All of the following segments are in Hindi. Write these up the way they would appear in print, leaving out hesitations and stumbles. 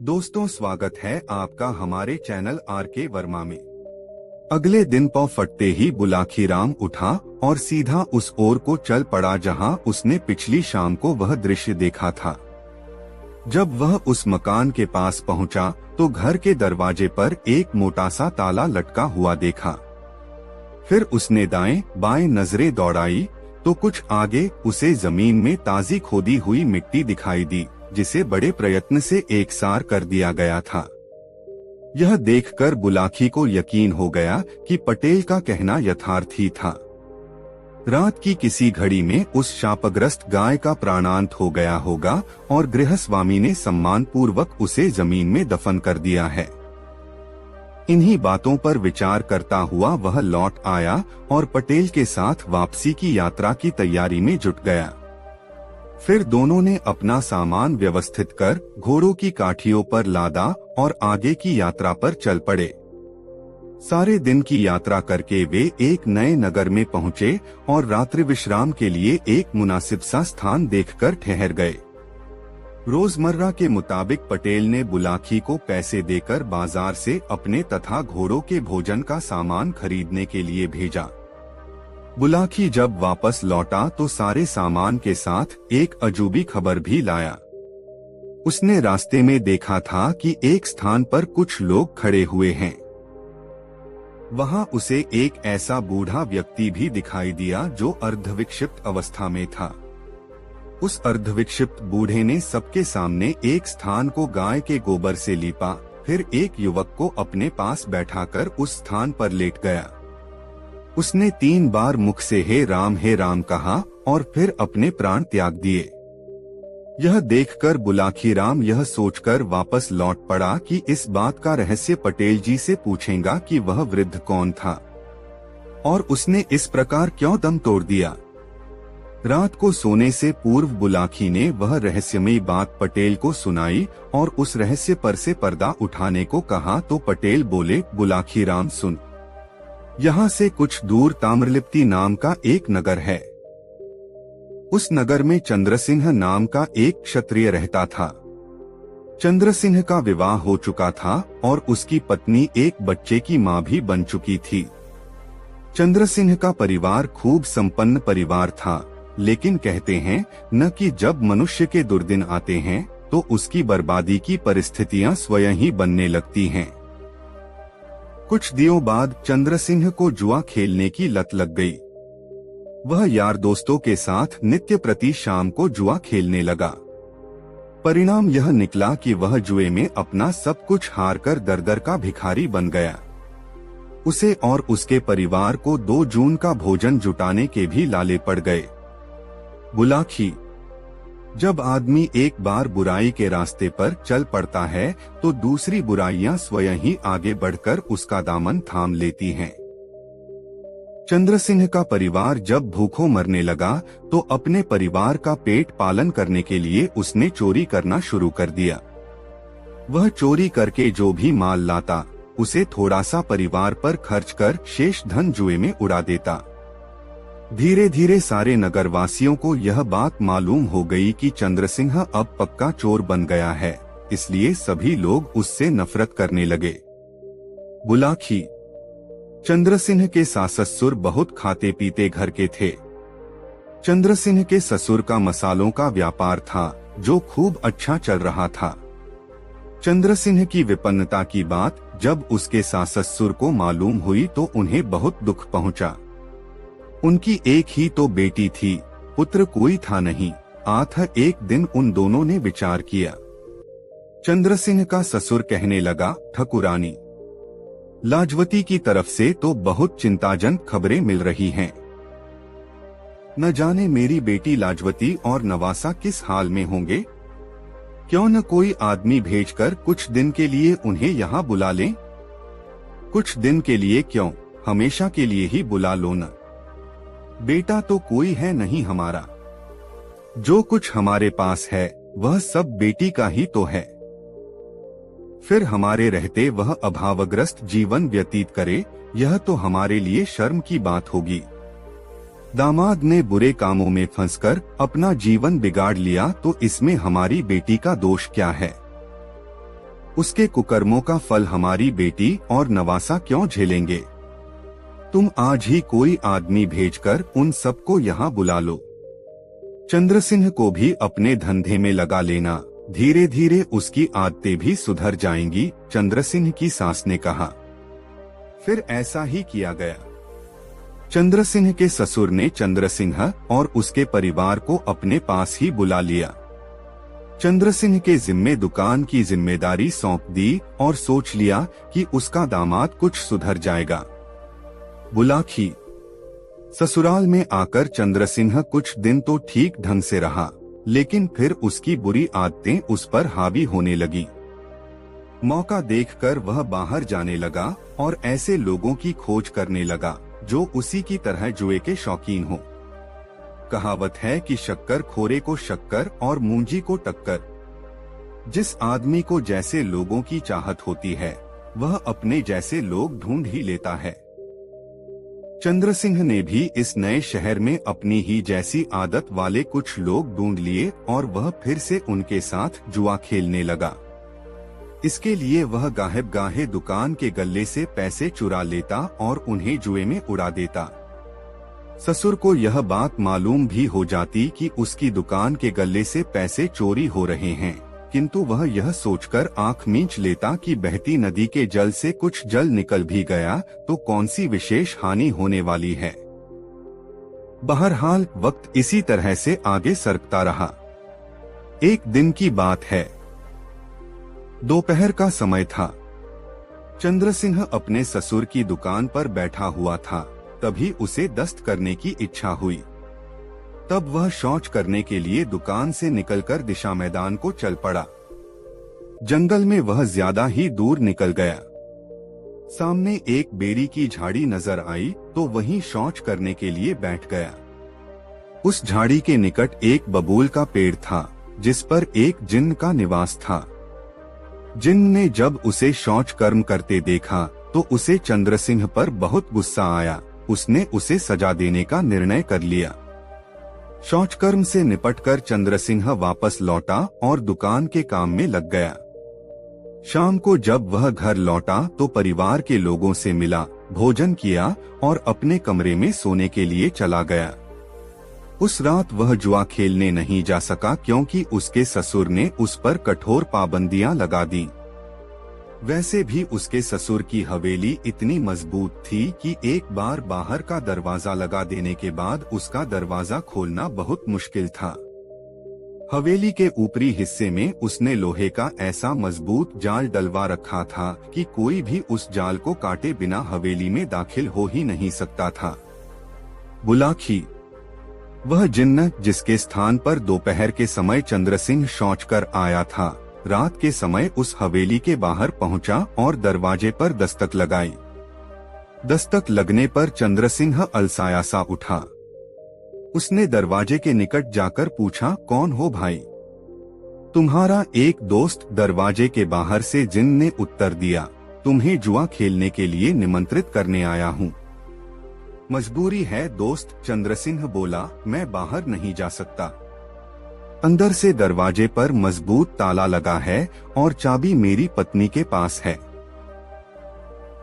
दोस्तों, स्वागत है आपका हमारे चैनल आर.के. वर्मा में। अगले दिन पौ फटते ही बुलाखीराम उठा और सीधा उस ओर को चल पड़ा जहां उसने पिछली शाम को वह दृश्य देखा था। जब वह उस मकान के पास पहुंचा तो घर के दरवाजे पर एक मोटा सा ताला लटका हुआ देखा। फिर उसने दाएं बाएं नजरें दौड़ाई तो कुछ आगे उसे जमीन में ताजी खोदी हुई मिट्टी दिखाई दी, जिसे बड़े प्रयत्न से एकसार कर दिया गया था। यह देखकर बुलाखी को यकीन हो गया कि पटेल का कहना यथार्थ ही था। रात की किसी घड़ी में उस शापग्रस्त गाय का प्राणांत हो गया होगा और गृहस्वामी ने सम्मान पूर्वक उसे जमीन में दफन कर दिया है। इन्हीं बातों पर विचार करता हुआ वह लौट आया और पटेल के साथ वापसी की यात्रा की तैयारी में जुट गया। फिर दोनों ने अपना सामान व्यवस्थित कर घोड़ों की काठियों पर लादा और आगे की यात्रा पर चल पड़े। सारे दिन की यात्रा करके वे एक नए नगर में पहुंचे और रात्रि विश्राम के लिए एक मुनासिब सा स्थान देखकर ठहर गए। रोजमर्रा के मुताबिक पटेल ने बुलाखी को पैसे देकर बाजार से अपने तथा घोड़ों के भोजन का सामान खरीदने के लिए भेजा। बुलाखी जब वापस लौटा तो सारे सामान के साथ एक अजूबी खबर भी लाया। उसने रास्ते में देखा था कि एक स्थान पर कुछ लोग खड़े हुए हैं। वहां उसे एक ऐसा बूढ़ा व्यक्ति भी दिखाई दिया जो अर्धविक्षिप्त अवस्था में था। उस अर्धविक्षिप्त बूढ़े ने सबके सामने एक स्थान को गाय के गोबर से लीपा, फिर एक युवक को अपने पास बैठाकर उस स्थान पर लेट गया। उसने 3 बार मुख से हे राम कहा और फिर अपने प्राण त्याग दिए। यह देखकर बुलाखीराम यह सोचकर वापस लौट पड़ा कि इस बात का रहस्य पटेल जी से पूछेगा कि वह वृद्ध कौन था और उसने इस प्रकार क्यों दम तोड़ दिया। रात को सोने से पूर्व बुलाखी ने वह रहस्यमयी बात पटेल को सुनाई और उस रहस्य पर से पर्दा उठाने को कहा तो पटेल बोले, बुलाखीराम सुन, यहाँ से कुछ दूर ताम्रलिप्ति नाम का एक नगर है। उस नगर में चंद्रसिंह नाम का एक क्षत्रिय रहता था। चंद्रसिंह का विवाह हो चुका था और उसकी पत्नी एक बच्चे की मां भी बन चुकी थी। चंद्रसिंह का परिवार खूब संपन्न परिवार था, लेकिन कहते हैं न कि जब मनुष्य के दुर्दिन आते हैं तो उसकी बर्बादी की परिस्थितियां स्वयं ही बनने लगती हैं। कुछ दिनों बाद चंद्रसिंह को जुआ खेलने की लत लग गई। वह यार दोस्तों के साथ नित्य प्रति शाम को जुआ खेलने लगा। परिणाम यह निकला कि वह जुए में अपना सब कुछ हारकर दर-दर का भिखारी बन गया। उसे और उसके परिवार को 2 जून का भोजन जुटाने के भी लाले पड़ गए। बुलाखी, जब आदमी एक बार बुराई के रास्ते पर चल पड़ता है तो दूसरी बुराइयां स्वयं ही आगे बढ़कर उसका दामन थाम लेती हैं। चंद्रसिंह का परिवार जब भूखों मरने लगा तो अपने परिवार का पेट पालन करने के लिए उसने चोरी करना शुरू कर दिया। वह चोरी करके जो भी माल लाता उसे थोड़ा सा परिवार पर खर्च कर शेष धन जुए में उड़ा देता। धीरे धीरे सारे नगरवासियों को यह बात मालूम हो गई कि चंद्रसिंह अब पक्का चोर बन गया है, इसलिए सभी लोग उससे नफरत करने लगे। बुलाखी, चंद्रसिंह के सास-ससुर बहुत खाते पीते घर के थे। चंद्रसिंह के ससुर का मसालों का व्यापार था जो खूब अच्छा चल रहा था। चंद्रसिंह की विपन्नता की बात जब उसके सास-ससुर को मालूम हुई तो उन्हें बहुत दुख पहुंचा। उनकी एक ही तो बेटी थी, पुत्र कोई था नहीं। एक दिन उन दोनों ने विचार किया। चंद्रसिंह का ससुर कहने लगा, ठकुरानी, लाजवती की तरफ से तो बहुत चिंताजनक खबरें मिल रही हैं। न जाने मेरी बेटी लाजवती और नवासा किस हाल में होंगे। क्यों न कोई आदमी भेजकर कुछ दिन के लिए उन्हें यहाँ बुला लें। कुछ दिन के लिए क्यों, हमेशा के लिए ही बुला लो न। बेटा तो कोई है नहीं हमारा। जो कुछ हमारे पास है वह सब बेटी का ही तो है। फिर हमारे रहते वह अभावग्रस्त जीवन व्यतीत करे, यह तो हमारे लिए शर्म की बात होगी। दामाद ने बुरे कामों में फंसकर अपना जीवन बिगाड़ लिया तो इसमें हमारी बेटी का दोष क्या है। उसके कुकर्मों का फल हमारी बेटी और नवासा क्यों झेलेंगे? तुम आज ही कोई आदमी भेजकर उन सबको यहाँ बुला लो। चंद्रसिंह को भी अपने धंधे में लगा लेना, धीरे धीरे उसकी आदतें भी सुधर जाएंगी, चंद्रसिंह की सास ने कहा। फिर ऐसा ही किया गया। चंद्रसिंह के ससुर ने चंद्रसिंह और उसके परिवार को अपने पास ही बुला लिया। चंद्रसिंह के जिम्मे दुकान की जिम्मेदारी सौंप दी और सोच लिया कि उसका दामाद कुछ सुधर जाएगा। बुलाखी। ससुराल में आकर चंद्रसिंह कुछ दिन तो ठीक ढंग से रहा, लेकिन फिर उसकी बुरी आदतें उस पर हावी होने लगी। मौका देखकर वह बाहर जाने लगा और ऐसे लोगों की खोज करने लगा जो उसी की तरह जुए के शौकीन हो। कहावत है कि शक्कर खोरे को शक्कर और मूंजी को टक्कर। जिस आदमी को जैसे लोगों की चाहत होती है, वह अपने जैसे लोग ढूंढ ही लेता है। चंद्रसिंह ने भी इस नए शहर में अपनी ही जैसी आदत वाले कुछ लोग ढूंढ लिए और वह फिर से उनके साथ जुआ खेलने लगा। इसके लिए वह गाहे गाहे दुकान के गल्ले से पैसे चुरा लेता और उन्हें जुए में उड़ा देता। ससुर को यह बात मालूम भी हो जाती कि उसकी दुकान के गल्ले से पैसे चोरी हो रहे हैं, किंतु वह यह सोचकर आंख मींच लेता कि बहती नदी के जल से कुछ जल निकल भी गया तो कौन सी विशेष हानि होने वाली है। बहरहाल वक्त इसी तरह से आगे सरकता रहा। एक दिन की बात है, दोपहर का समय था। चंद्रसिंह अपने ससुर की दुकान पर बैठा हुआ था, तभी उसे दस्त करने की इच्छा हुई। तब वह शौच करने के लिए दुकान से निकलकर दिशा मैदान को चल पड़ा। जंगल में वह ज्यादा ही दूर निकल गया। सामने एक बेरी की झाड़ी नजर आई तो वहीं शौच करने के लिए बैठ गया। उस झाड़ी के निकट एक बबूल का पेड़ था, जिस पर एक जिन्न का निवास था। जिन्न ने जब उसे शौच कर्म करते देखा तो उसे चंद्रसिंह पर बहुत गुस्सा आया। उसने उसे सजा देने का निर्णय कर लिया। शौच कर्म से निपटकर चंद्रसिंह वापस लौटा और दुकान के काम में लग गया। शाम को जब वह घर लौटा तो परिवार के लोगों से मिला, भोजन किया और अपने कमरे में सोने के लिए चला गया। उस रात वह जुआ खेलने नहीं जा सका क्योंकि उसके ससुर ने उस पर कठोर पाबंदियां लगा दी। वैसे भी उसके ससुर की हवेली इतनी मजबूत थी कि एक बार बाहर का दरवाजा लगा देने के बाद उसका दरवाजा खोलना बहुत मुश्किल था। हवेली के ऊपरी हिस्से में उसने लोहे का ऐसा मजबूत जाल डलवा रखा था कि कोई भी उस जाल को काटे बिना हवेली में दाखिल हो ही नहीं सकता था। बुलाखी। वह जिन्न जिसके स्थान पर दोपहर के समय चंद्रसिंह शौच कर आया था, रात के समय उस हवेली के बाहर पहुंचा और दरवाजे पर दस्तक लगाई। दस्तक लगने पर चंद्रसिंह अलसाया सा उठा। उसने दरवाजे के निकट जाकर पूछा, कौन हो भाई? तुम्हारा एक दोस्त, दरवाजे के बाहर से जिन्न ने उत्तर दिया। तुम्हें जुआ खेलने के लिए निमंत्रित करने आया हूँ। मजबूरी है दोस्त, चंद्रसिंह बोला, मैं बाहर नहीं जा सकता। अंदर से दरवाजे पर मजबूत ताला लगा है और चाबी मेरी पत्नी के पास है।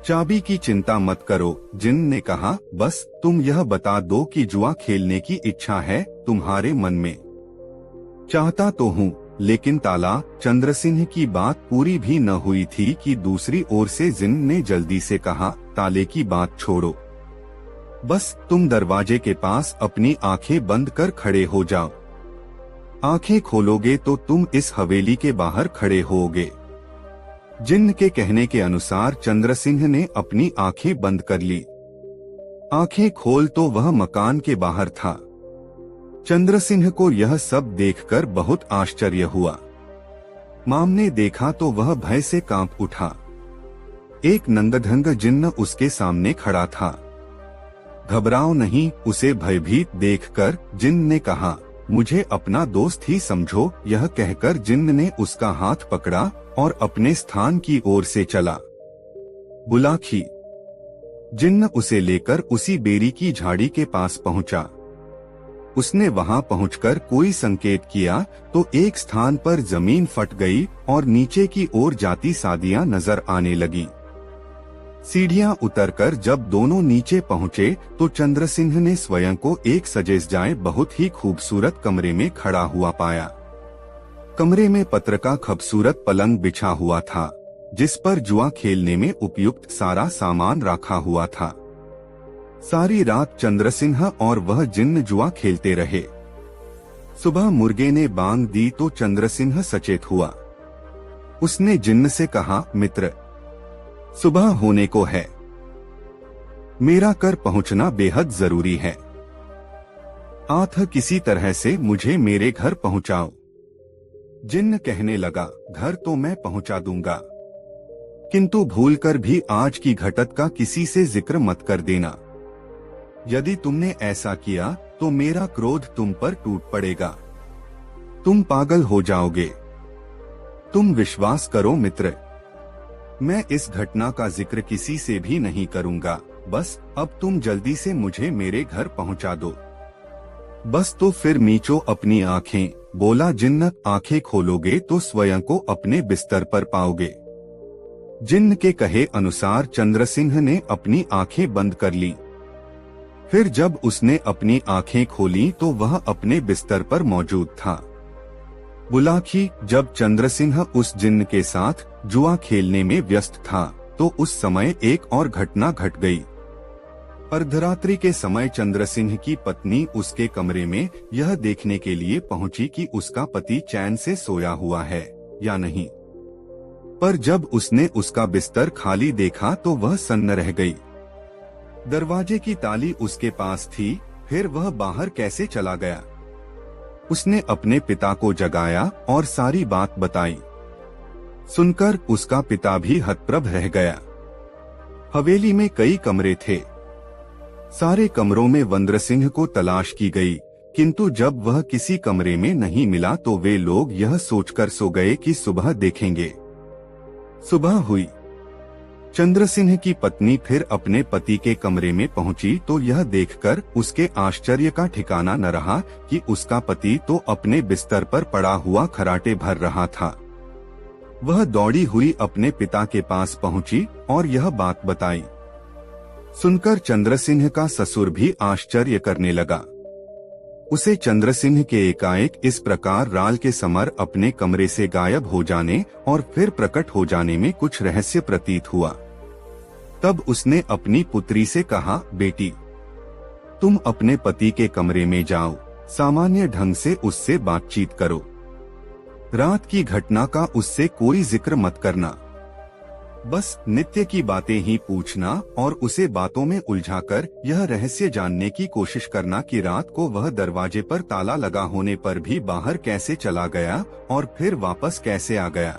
चाबी की चिंता मत करो, जिन्न ने कहा, बस तुम यह बता दो कि जुआ खेलने की इच्छा है तुम्हारे मन में। चाहता तो हूँ, लेकिन ताला। चंद्रसिंह की बात पूरी भी न हुई थी कि दूसरी ओर से जिन्न ने जल्दी से कहा, ताले की बात छोड़ो, बस तुम दरवाजे के पास अपनी आंखें बंद कर खड़े हो जाओ। आंखें खोलोगे तो तुम इस हवेली के बाहर खड़े होगे। जिन्न के कहने के अनुसार चंद्रसिंह ने अपनी आंखें बंद कर ली। आंखें खोल तो वह मकान के बाहर था। चंद्रसिंह को यह सब देखकर बहुत आश्चर्य हुआ। माम ने देखा तो वह भय से कांप उठा। एक नंगधंग जिन्न उसके सामने खड़ा था। घबराओ नहीं, उसे भयभीत देखकर जिन्न ने कहा, मुझे अपना दोस्त ही समझो। यह कहकर जिन्न ने उसका हाथ पकड़ा और अपने स्थान की ओर से चला। बुलाखी। जिन्न उसे लेकर उसी बेरी की झाड़ी के पास पहुंचा। उसने वहां पहुंचकर कोई संकेत किया तो एक स्थान पर जमीन फट गई और नीचे की ओर जाती सादियां नजर आने लगी। सीढ़ियां उतरकर जब दोनों नीचे पहुंचे तो चंद्रसिंह ने स्वयं को एक सजे सजाए बहुत ही खूबसूरत कमरे में खड़ा हुआ पाया। कमरे में पत्र का खूबसूरत पलंग बिछा हुआ था, जिस पर जुआ खेलने में उपयुक्त सारा सामान रखा हुआ था। सारी रात चंद्रसिंह और वह जिन्न जुआ खेलते रहे। सुबह मुर्गे ने बांग दी तो चंद्रसिंह सचेत हुआ। उसने जिन्न से कहा, मित्र, सुबह होने को है, मेरा कर पहुंचना बेहद जरूरी है। आठ किसी तरह से मुझे मेरे घर पहुंचाओ। जिन्न कहने लगा, घर तो मैं पहुंचा दूंगा, किंतु भूलकर भी आज की घटत का किसी से जिक्र मत कर देना। यदि तुमने ऐसा किया तो मेरा क्रोध तुम पर टूट पड़ेगा, तुम पागल हो जाओगे। तुम विश्वास करो मित्र, मैं इस घटना का जिक्र किसी से भी नहीं करूंगा। बस अब तुम जल्दी से मुझे मेरे घर पहुंचा दो। बस तो फिर मीचो अपनी आंखें, बोला जिन्न। आंखें खोलोगे तो स्वयं को अपने बिस्तर पर पाओगे। जिन्न के कहे अनुसार चंद्रसिंह ने अपनी आंखें बंद कर ली। फिर जब उसने अपनी आंखें खोली तो वह अपने बिस्तर पर मौजूद था। बुलाखी, जब चंद्रसिंह उस जिन्न के साथ जुआ खेलने में व्यस्त था तो उस समय एक और घटना घट गई। अर्धरात्रि के समय चंद्रसिंह की पत्नी उसके कमरे में यह देखने के लिए पहुंची कि उसका पति चैन से सोया हुआ है या नहीं। पर जब उसने उसका बिस्तर खाली देखा तो वह सन्न रह गई। दरवाजे की ताली उसके पास थी, फिर वह बाहर कैसे चला गया? उसने अपने पिता को जगाया और सारी बात बताई। सुनकर उसका पिता भी हतप्रभ रह गया। हवेली में कई कमरे थे। सारे कमरों में वंद्रसिंह को तलाश की गई, किंतु जब वह किसी कमरे में नहीं मिला तो वे लोग यह सोचकर सो गए कि सुबह देखेंगे। सुबह हुई। चंद्रसिंह की पत्नी फिर अपने पति के कमरे में पहुंची तो यह देखकर उसके आश्चर्य का ठिकाना न रहा कि उसका पति तो अपने बिस्तर पर पड़ा हुआ खराटे भर रहा था। वह दौड़ी हुई अपने पिता के पास पहुंची और यह बात बताई। सुनकर चंद्रसिंह का ससुर भी आश्चर्य करने लगा। उसे चंद्रसिंह के एकाएक इस प्रकार राल के समर अपने कमरे से गायब हो जाने और फिर प्रकट हो जाने में कुछ रहस्य प्रतीत हुआ। तब उसने अपनी पुत्री से कहा, बेटी, तुम अपने पति के कमरे में जाओ, सामान्य ढंग से उससे बातचीत करो। रात की घटना का उससे कोई जिक्र मत करना। बस नित्य की बातें ही पूछना और उसे बातों में उलझाकर यह रहस्य जानने की कोशिश करना कि रात को वह दरवाजे पर ताला लगा होने पर भी बाहर कैसे चला गया और फिर वापस कैसे आ गया।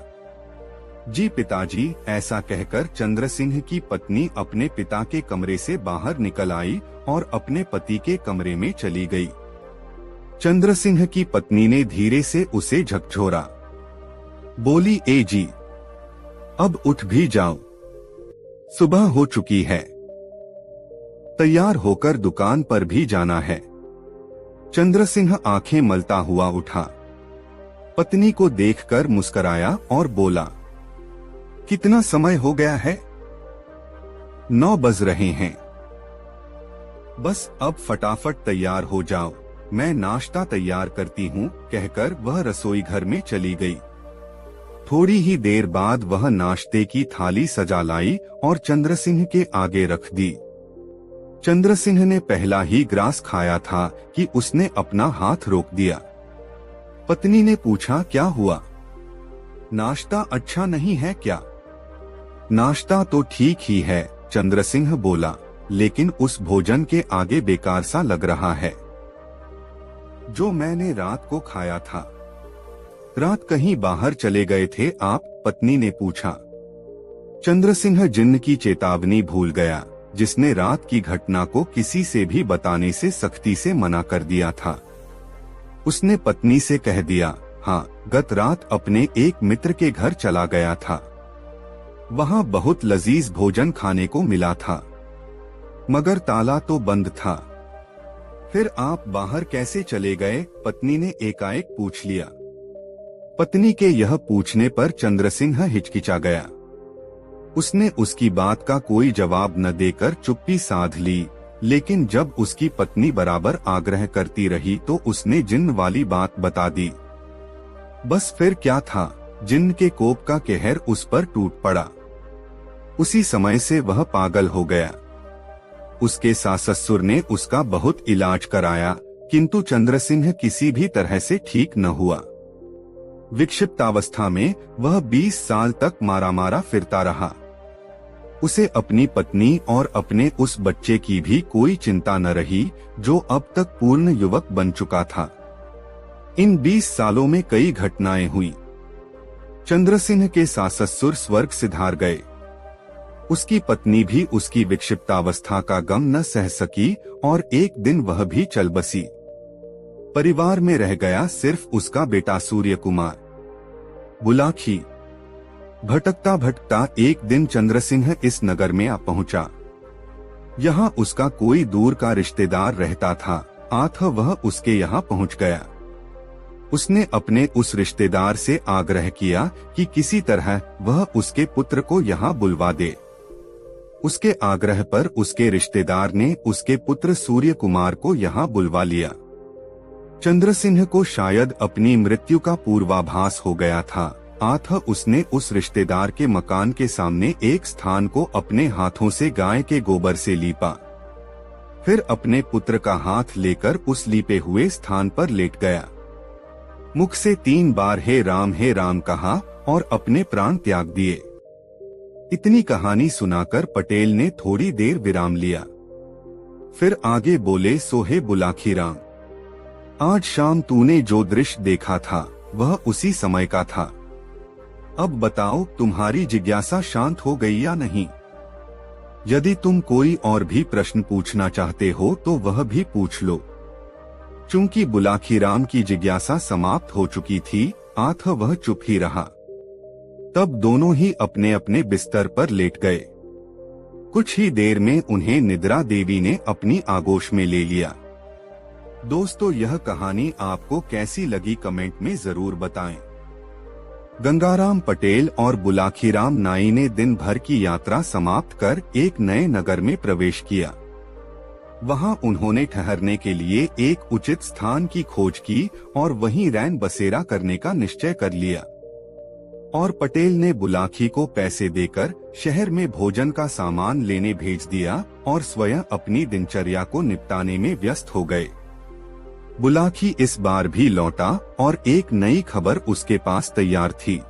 जी पिताजी, ऐसा कहकर चंद्रसिंह की पत्नी अपने पिता के कमरे से बाहर निकल आई और अपने पति के कमरे में चली गई। चंद्रसिंह की पत्नी ने धीरे से उसे झकझोरा। बोली, ए जी, अब उठ भी जाओ, सुबह हो चुकी है, तैयार होकर दुकान पर भी जाना है। चंद्रसिंह आंखें मलता हुआ उठा। पत्नी को देखकर मुस्कुराया और बोला, कितना समय हो गया है? 9 बज रहे हैं। बस अब फटाफट तैयार हो जाओ, मैं नाश्ता तैयार करती हूँ, कहकर वह रसोई घर में चली गई। थोड़ी ही देर बाद वह नाश्ते की थाली सजा लाई और चंद्रसिंह के आगे रख दी। चंद्रसिंह ने पहला ही ग्रास खाया था कि उसने अपना हाथ रोक दिया। पत्नी ने पूछा, क्या हुआ? नाश्ता अच्छा नहीं है क्या? नाश्ता तो ठीक ही है, चंद्रसिंह बोला, लेकिन उस भोजन के आगे बेकार सा लग रहा है जो मैंने रात को खाया था। रात कहीं बाहर चले गए थे आप? पत्नी ने पूछा। चंद्रसिंह जिन्न की चेतावनी भूल गया, जिसने रात की घटना को किसी से भी बताने से सख्ती से मना कर दिया था। उसने पत्नी से कह दिया, हाँ, गत रात अपने एक मित्र के घर चला गया था। वहाँ बहुत लजीज भोजन खाने को मिला था, मगर ताला तो बंद था। फिर आप बाहर कैसे चले गए? पत्नी ने एकाएक पूछ लिया। पत्नी के यह पूछने पर चंद्रसिंह हिचकिचा गया। उसने उसकी बात का कोई जवाब न देकर चुप्पी साध ली, लेकिन जब उसकी पत्नी बराबर आग्रह करती रही तो उसने जिन्न वाली बात बता दी। बस फिर क्या था, जिन्न के कोप का कहर उस पर टूट पड़ा। उसी समय से वह पागल हो गया। उसके सास ससुर ने उसका बहुत इलाज कराया, किंतु चंद्रसिंह किसी भी तरह से ठीक न हुआ। विक्षिप्तावस्था में वह 20 साल तक मारा फिरता रहा। उसे अपनी पत्नी और अपने उस बच्चे की भी कोई चिंता न रही, जो अब तक पूर्ण युवक बन चुका था। इन 20 सालों में कई घटनाएं हुई। चंद्रसिंह के सास ससुर स्वर्ग सिधार गए। उसकी पत्नी भी उसकी विक्षिप्तावस्था का गम न सह सकी और एक दिन वह भी चल बसी। परिवार में रह गया सिर्फ उसका बेटा सूर्य कुमार। बुलाखी। भटकता भटकता एक दिन चंद्रसिंह इस नगर में आ पहुंचा। यहाँ उसका कोई दूर का रिश्तेदार रहता था, अतः वह उसके यहाँ पहुंच गया। उसने अपने उस रिश्तेदार से आग्रह किया कि किसी तरह वह उसके पुत्र को यहाँ बुलवा दे। उसके आग्रह पर उसके रिश्तेदार ने उसके पुत्र सूर्य कुमार को यहाँ बुलवा लिया। चंद्रसिंह को शायद अपनी मृत्यु का पूर्वाभास हो गया था, अतः उसने उस रिश्तेदार के मकान के सामने एक स्थान को अपने हाथों से गाय के गोबर से लीपा। फिर अपने पुत्र का हाथ लेकर उस लीपे हुए स्थान पर लेट गया। मुख से 3 बार हे राम कहा और अपने प्राण त्याग दिए। इतनी कहानी सुनाकर पटेल ने थोड़ी देर विराम लिया। फिर आगे बोले, सोहे बुलाखी राम, आज शाम तूने जो दृश्य देखा था वह उसी समय का था। अब बताओ, तुम्हारी जिज्ञासा शांत हो गई या नहीं? यदि तुम कोई और भी प्रश्न पूछना चाहते हो तो वह भी पूछ लो। चूंकि बुलाखी राम की जिज्ञासा समाप्त हो चुकी थी, अतः वह चुप ही रहा। तब दोनों ही अपने अपने बिस्तर पर लेट गए। कुछ ही देर में उन्हें निद्रा देवी ने अपनी आगोश में ले लिया। दोस्तों, यह कहानी आपको कैसी लगी कमेंट में जरूर बताएं। गंगाराम पटेल और बुलाखीराम नाई ने दिन भर की यात्रा समाप्त कर एक नए नगर में प्रवेश किया। वहां उन्होंने ठहरने के लिए एक उचित स्थान की खोज की और वहीं रैन बसेरा करने का निश्चय कर लिया। और पटेल ने बुलाखी को पैसे देकर शहर में भोजन का सामान लेने भेज दिया और स्वयं अपनी दिनचर्या को निपटाने में व्यस्त हो गए। बुलाखी इस बार भी लौटा और एक नई खबर उसके पास तैयार थी।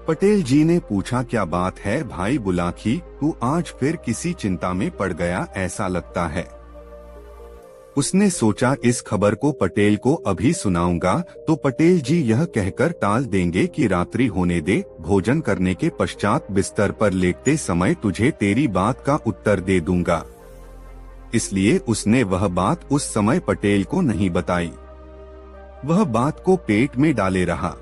पटेल जी ने पूछा, क्या बात है भाई बुलाखी, तू आज फिर किसी चिंता में पड़ गया ऐसा लगता है। उसने सोचा इस खबर को पटेल को अभी सुनाऊंगा तो पटेल जी यह कहकर टाल देंगे कि रात्रि होने दे, भोजन करने के पश्चात बिस्तर पर लेटते समय तुझे तेरी बात का उत्तर दे दूंगा। इसलिए उसने वह बात उस समय पटेल को नहीं बताई। वह बात को पेट में डाले रहा।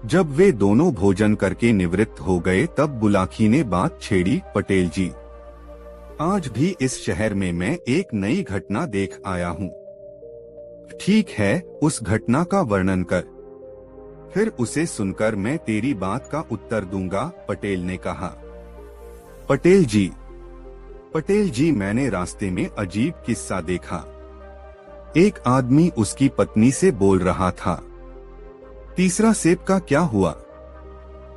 जब वे दोनों भोजन करके निवृत्त हो गए तब बुलाखी ने बात छेड़ी, पटेल जी, आज भी इस शहर में मैं एक नई घटना देख आया हूँ। ठीक है, उस घटना का वर्णन कर, फिर उसे सुनकर मैं तेरी बात का उत्तर दूंगा, पटेल ने कहा। पटेल जी, मैंने रास्ते में अजीब किस्सा देखा। एक आदमी उसकी पत्नी से बोल रहा था, तीसरा सेब का क्या हुआ?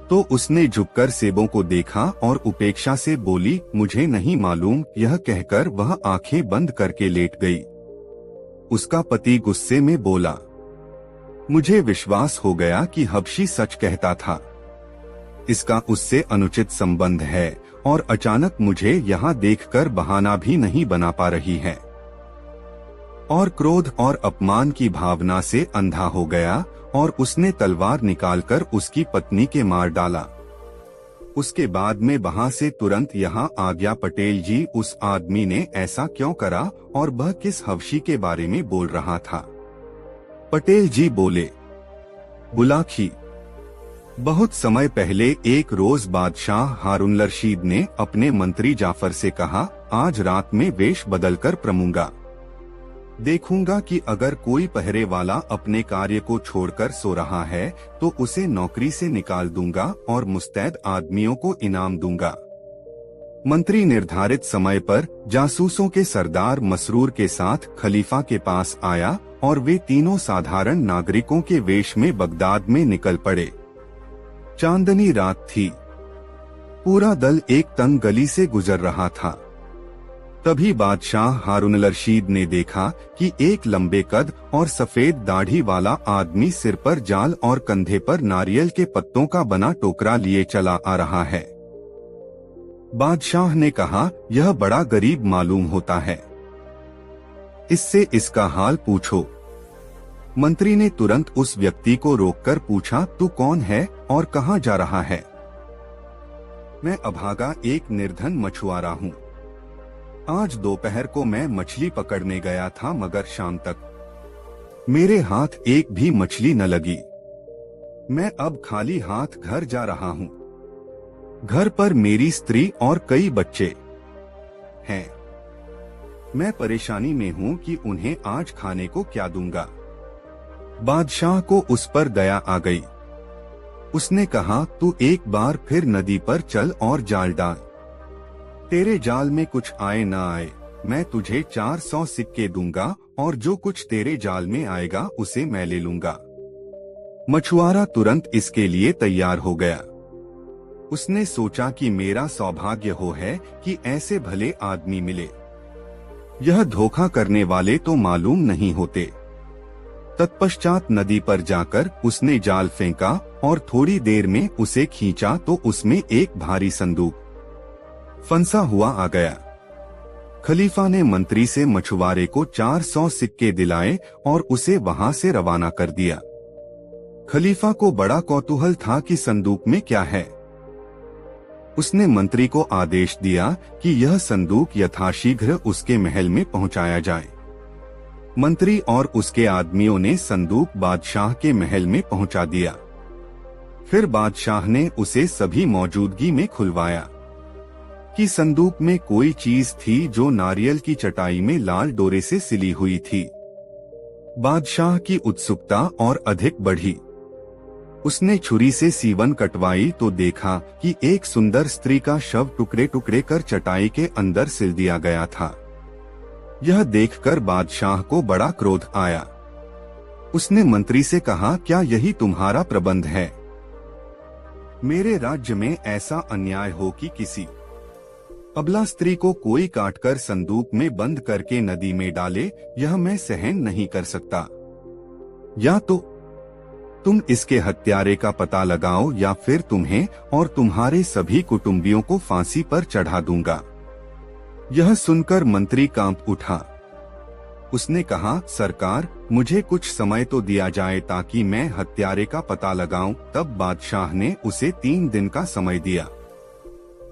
तो उसने झुककर सेबों को देखा और उपेक्षा से बोली, मुझे नहीं मालूम। यह कहकर वह आंखें बंद करके लेट गई। उसका पति गुस्से में बोला, मुझे विश्वास हो गया कि हबशी सच कहता था। इसका उससे अनुचित संबंध है और अचानक मुझे यहाँ देखकर बहाना भी नहीं बना पा रही है। और क्रोध और अपमान की भावना से अंधा हो गया और उसने तलवार निकालकर उसकी पत्नी के मार डाला। उसके बाद में वहां से तुरंत यहाँ आ गया। पटेल जी, उस आदमी ने ऐसा क्यों करा और वह किस हवशी के बारे में बोल रहा था? पटेल जी बोले, बुलाखी, बहुत समय पहले एक रोज बादशाह हारून रशीद ने अपने मंत्री जाफर से कहा, आज रात में वेश बदलकर प्रमूंगा। देखूंगा कि अगर कोई पहरे वाला अपने कार्य को छोड़कर सो रहा है तो उसे नौकरी से निकाल दूंगा और मुस्तैद आदमियों को इनाम दूंगा। मंत्री निर्धारित समय पर जासूसों के सरदार मसरूर के साथ खलीफा के पास आया और वे तीनों साधारण नागरिकों के वेश में बगदाद में निकल पड़े। चांदनी रात थी। पूरा दल एक तंग गली से गुजर रहा था। तभी बादशाह हारून रशीद ने देखा कि एक लंबे कद और सफेद दाढ़ी वाला आदमी सिर पर जाल और कंधे पर नारियल के पत्तों का बना टोकरा लिए चला आ रहा है। बादशाह ने कहा, यह बड़ा गरीब मालूम होता है, इससे इसका हाल पूछो। मंत्री ने तुरंत उस व्यक्ति को रोककर पूछा, तू कौन है और कहाँ जा रहा है? मैं अभागा एक निर्धन मछुआरा हूँ। आज दोपहर को मैं मछली पकड़ने गया था, मगर शाम तक मेरे हाथ एक भी मछली न लगी। मैं अब खाली हाथ घर जा रहा हूँ। घर पर मेरी स्त्री और कई बच्चे हैं। मैं परेशानी में हूँ कि उन्हें आज खाने को क्या दूंगा। बादशाह को उस पर दया आ गई। उसने कहा, तू एक बार फिर नदी पर चल और जाल डाल। तेरे जाल में कुछ आए ना आए, मैं तुझे 400 सिक्के दूंगा और जो कुछ तेरे जाल में आएगा उसे मैं ले लूंगा। मछुआरा तुरंत इसके लिए तैयार हो गया। उसने सोचा कि मेरा सौभाग्य हो है कि ऐसे भले आदमी मिले। यह धोखा करने वाले तो मालूम नहीं होते। तत्पश्चात नदी पर जाकर उसने जाल फेंका और थोड़ी देर में उसे खींचा तो उसमें एक भारी संदूक फंसा हुआ आ गया। खलीफा ने मंत्री से मछुआरे को 400 सिक्के दिलाए और उसे वहां से रवाना कर दिया। खलीफा को बड़ा कौतूहल था कि संदूक में क्या है। उसने मंत्री को आदेश दिया कि यह संदूक यथाशीघ्र उसके महल में पहुंचाया जाए। मंत्री और उसके आदमियों ने संदूक बादशाह के महल में पहुंचा दिया। फिर बादशाह ने उसे सभी मौजूदगी में खुलवाया कि संदूक में कोई चीज थी जो नारियल की चटाई में लाल डोरे से सिली हुई थी। बादशाह की उत्सुकता और अधिक बढ़ी। उसने छुरी से सीवन कटवाई तो देखा कि एक सुंदर स्त्री का शव टुकड़े टुकड़े कर चटाई के अंदर सिल दिया गया था। यह देखकर बादशाह को बड़ा क्रोध आया। उसने मंत्री से कहा, क्या यही तुम्हारा प्रबंध है? मेरे राज्य में ऐसा अन्याय हो कि किसी अबला स्त्री को कोई काटकर संदूक में बंद करके नदी में डाले, यह मैं सहन नहीं कर सकता। या तो तुम इसके हत्यारे का पता लगाओ या फिर तुम्हें और तुम्हारे सभी कुटुंबियों को फांसी पर चढ़ा दूंगा। यह सुनकर मंत्री कांप उठा। उसने कहा, सरकार, मुझे कुछ समय तो दिया जाए ताकि मैं हत्यारे का पता लगाऊं। तब बादशाह ने उसे 3 दिन का समय दिया।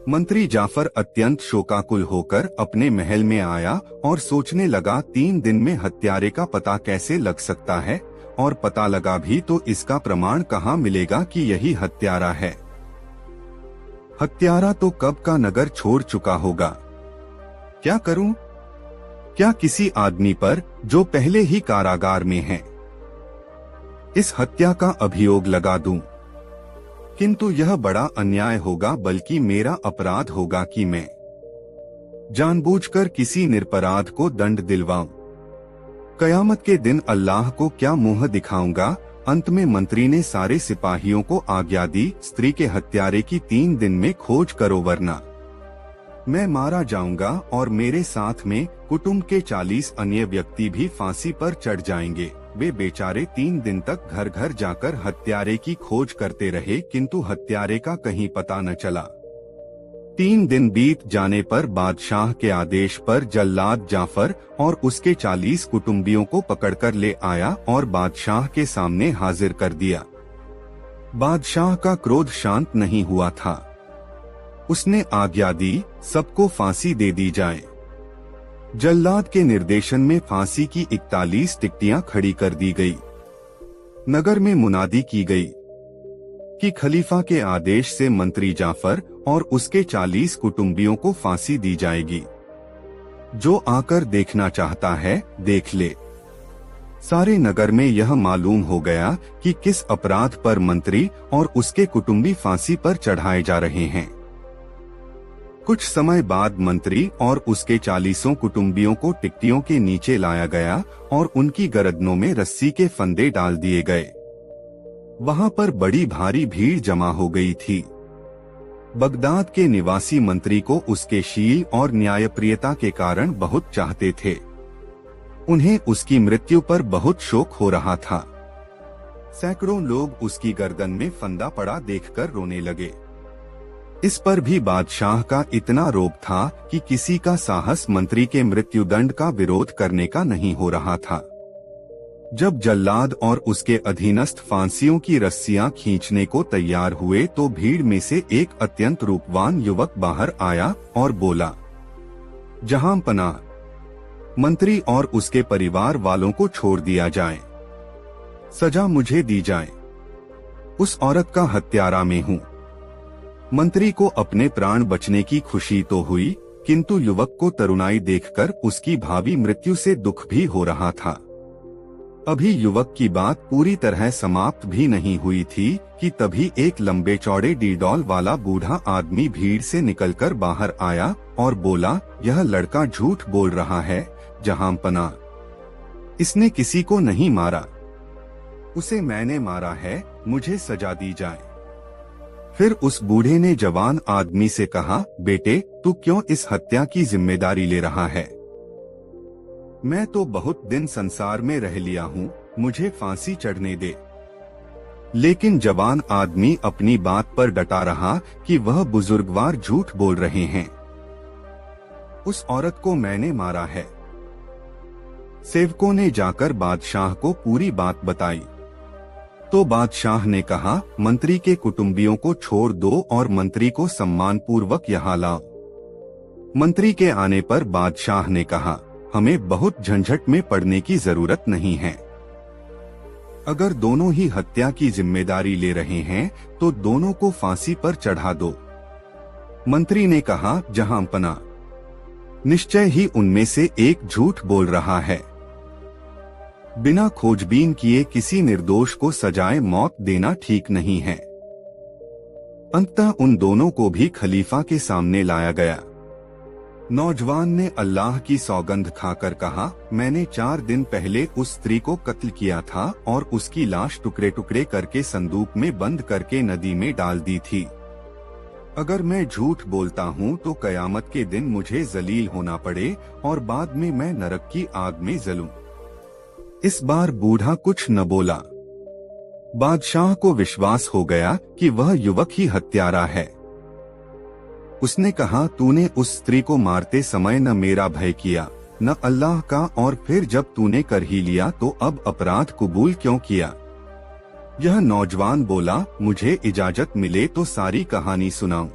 मंत्री जाफर अत्यंत शोकाकुल होकर अपने महल में आया और सोचने लगा, 3 दिन में हत्यारे का पता कैसे लग सकता है, और पता लगा भी तो इसका प्रमाण कहाँ मिलेगा कि यही हत्यारा है। हत्यारा तो कब का नगर छोड़ चुका होगा। क्या करूं? क्या किसी आदमी पर जो पहले ही कारागार में है इस हत्या का अभियोग लगा दूं? किंतु यह बड़ा अन्याय होगा, बल्कि मेरा अपराध होगा कि मैं जानबूझकर किसी निरपराध को दंड दिलवाऊं। कयामत के दिन अल्लाह को क्या मुंह दिखाऊंगा। अंत में मंत्री ने सारे सिपाहियों को आज्ञा दी, स्त्री के हत्यारे की 3 दिन में खोज करो, वरना मैं मारा जाऊंगा और मेरे साथ में कुटुंब के 40 अन्य व्यक्ति भी फांसी पर चढ़ जाएंगे। वे बेचारे 3 दिन तक घर घर जाकर हत्यारे की खोज करते रहे, किंतु हत्यारे का कहीं पता न चला। 3 दिन बीत जाने पर बादशाह के आदेश पर जल्लाद जाफर और उसके 40 कुटुंबियों को पकड़कर ले आया और बादशाह के सामने हाजिर कर दिया। बादशाह का क्रोध शांत नहीं हुआ था। उसने आज्ञा दी, सबको फांसी दे दी जाए। जल्लाद के निर्देशन में फांसी की 41 टिकटियां खड़ी कर दी गई। नगर में मुनादी की गई कि खलीफा के आदेश से मंत्री जाफर और उसके 40 कुटुंबियों को फांसी दी जाएगी। जो आकर देखना चाहता है देख ले। सारे नगर में यह मालूम हो गया कि किस अपराध पर मंत्री और उसके कुटुंबी फांसी पर चढ़ाए जा रहे हैं। कुछ समय बाद मंत्री और उसके 40 कुटुंबियों को टिकटियों के नीचे लाया गया और उनकी गर्दनों में रस्सी के फंदे डाल दिए गए। वहां पर बड़ी भारी भीड़ जमा हो गई थी। बगदाद के निवासी मंत्री को उसके शील और न्यायप्रियता के कारण बहुत चाहते थे। उन्हें उसकी मृत्यु पर बहुत शोक हो रहा था। सैकड़ों लोग उसकी गर्दन में फंदा पड़ा देखकर रोने लगे। इस पर भी बादशाह का इतना रोब था कि किसी का साहस मंत्री के मृत्युदंड का विरोध करने का नहीं हो रहा था। जब जल्लाद और उसके अधीनस्थ फांसियों की रस्सियां खींचने को तैयार हुए तो भीड़ में से एक अत्यंत रूपवान युवक बाहर आया और बोला, जहां पनाह, मंत्री और उसके परिवार वालों को छोड़ दिया जाए, सजा मुझे दी जाए। उस औरत का हत्यारा मैं हूँ। मंत्री को अपने प्राण बचने की खुशी तो हुई, किंतु युवक को तरुणाई देखकर उसकी भावी मृत्यु से दुख भी हो रहा था। अभी युवक की बात पूरी तरह समाप्त भी नहीं हुई थी कि तभी एक लंबे चौड़े डीडॉल वाला बूढ़ा आदमी भीड़ से निकलकर बाहर आया और बोला, यह लड़का झूठ बोल रहा है जहां पनाह, इसने किसी को नहीं मारा, उसे मैंने मारा है, मुझे सजा दी जाए। फिर उस बूढ़े ने जवान आदमी से कहा, बेटे तू क्यों इस हत्या की जिम्मेदारी ले रहा है? मैं तो बहुत दिन संसार में रह लिया हूँ, मुझे फांसी चढ़ने दे। लेकिन जवान आदमी अपनी बात पर डटा रहा कि वह बुजुर्गवार झूठ बोल रहे हैं। उस औरत को मैंने मारा है। सेवकों ने जाकर बादशाह को पूरी बात बताई। तो बादशाह ने कहा, मंत्री के कुटुंबियों को छोड़ दो और मंत्री को सम्मान पूर्वक यहाँ लाओ। मंत्री के आने पर बादशाह ने कहा, हमें बहुत झंझट में पड़ने की जरूरत नहीं है। अगर दोनों ही हत्या की जिम्मेदारी ले रहे हैं तो दोनों को फांसी पर चढ़ा दो। मंत्री ने कहा, जहां पनाह, निश्चय ही उनमें से एक झूठ बोल रहा है। बिना खोजबीन किए किसी निर्दोष को सजाए मौत देना ठीक नहीं है। अंततः उन दोनों को भी खलीफा के सामने लाया गया। नौजवान ने अल्लाह की सौगंध खाकर कहा, मैंने 4 दिन पहले उस स्त्री को कत्ल किया था और उसकी लाश टुकड़े टुकड़े करके संदूक में बंद करके नदी में डाल दी थी। अगर मैं झूठ बोलता हूँ तो कयामत के दिन मुझे जलील होना पड़े और बाद में मैं नरक की आग में जलूं। इस बार बूढ़ा कुछ न बोला। बादशाह को विश्वास हो गया कि वह युवक ही हत्यारा है। उसने कहा, तूने उस स्त्री को मारते समय न मेरा भय किया न अल्लाह का, और फिर जब तूने कर ही लिया तो अब अपराध कबूल क्यों किया? यह नौजवान बोला, मुझे इजाजत मिले तो सारी कहानी सुनाऊं।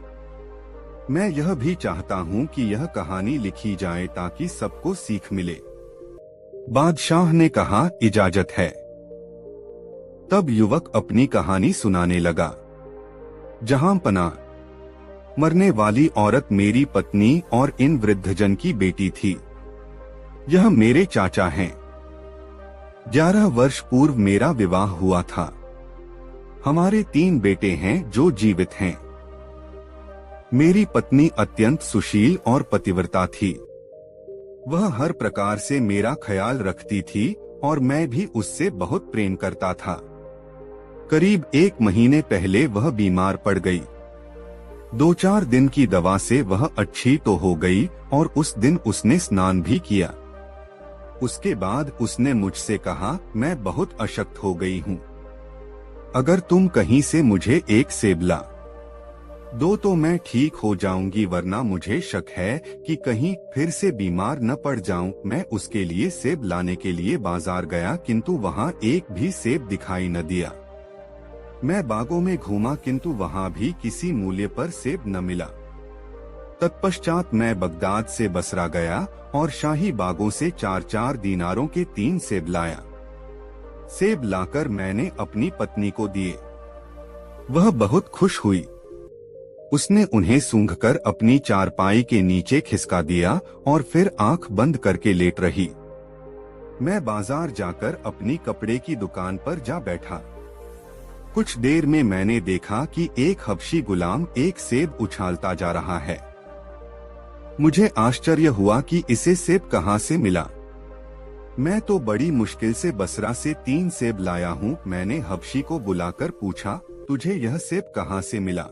मैं यह भी चाहता हूँ कि यह कहानी लिखी जाए ताकि सबको सीख मिले। बादशाह ने कहा, इजाजत है। तब युवक अपनी कहानी सुनाने लगा। जहां पनाह, मरने वाली औरत मेरी पत्नी और इन वृद्धजन की बेटी थी। यह मेरे चाचा हैं। 11 वर्ष पूर्व मेरा विवाह हुआ था। हमारे 3 बेटे हैं जो जीवित हैं। मेरी पत्नी अत्यंत सुशील और पतिव्रता थी। वह हर प्रकार से मेरा ख्याल रखती थी और मैं भी उससे बहुत प्रेम करता था। करीब 1 महीने पहले वह बीमार पड़ गई। 2-4 दिन की दवा से वह अच्छी तो हो गई और उस दिन उसने स्नान भी किया। उसके बाद उसने मुझसे कहा, मैं बहुत अशक्त हो गई हूँ। अगर तुम कहीं से मुझे एक सेब ला दो तो मैं ठीक हो जाऊंगी, वरना मुझे शक है कि कहीं फिर से बीमार न पड़ जाऊं। मैं उसके लिए सेब लाने के लिए बाजार गया, किंतु वहाँ एक भी सेब दिखाई न दिया। मैं बागों में घूमा, किंतु वहाँ भी किसी मूल्य पर सेब न मिला। तत्पश्चात मैं बगदाद से बसरा गया और शाही बागों से 4-4 दीनारों के 3 सेब लाया। सेब लाकर मैंने अपनी पत्नी को दिए। वह बहुत खुश हुई। उसने उन्हें सूंघकर अपनी चारपाई के नीचे खिसका दिया और फिर आंख बंद करके लेट रही। मैं बाजार जाकर अपनी कपड़े की दुकान पर जा बैठा। कुछ देर में मैंने देखा कि एक हबशी गुलाम एक सेब उछालता जा रहा है। मुझे आश्चर्य हुआ कि इसे सेब कहां से मिला। मैं तो बड़ी मुश्किल से बसरा से 3 सेब लाया हूँ। मैंने हबशी को बुलाकर पूछा, तुझे यह सेब कहां से मिला?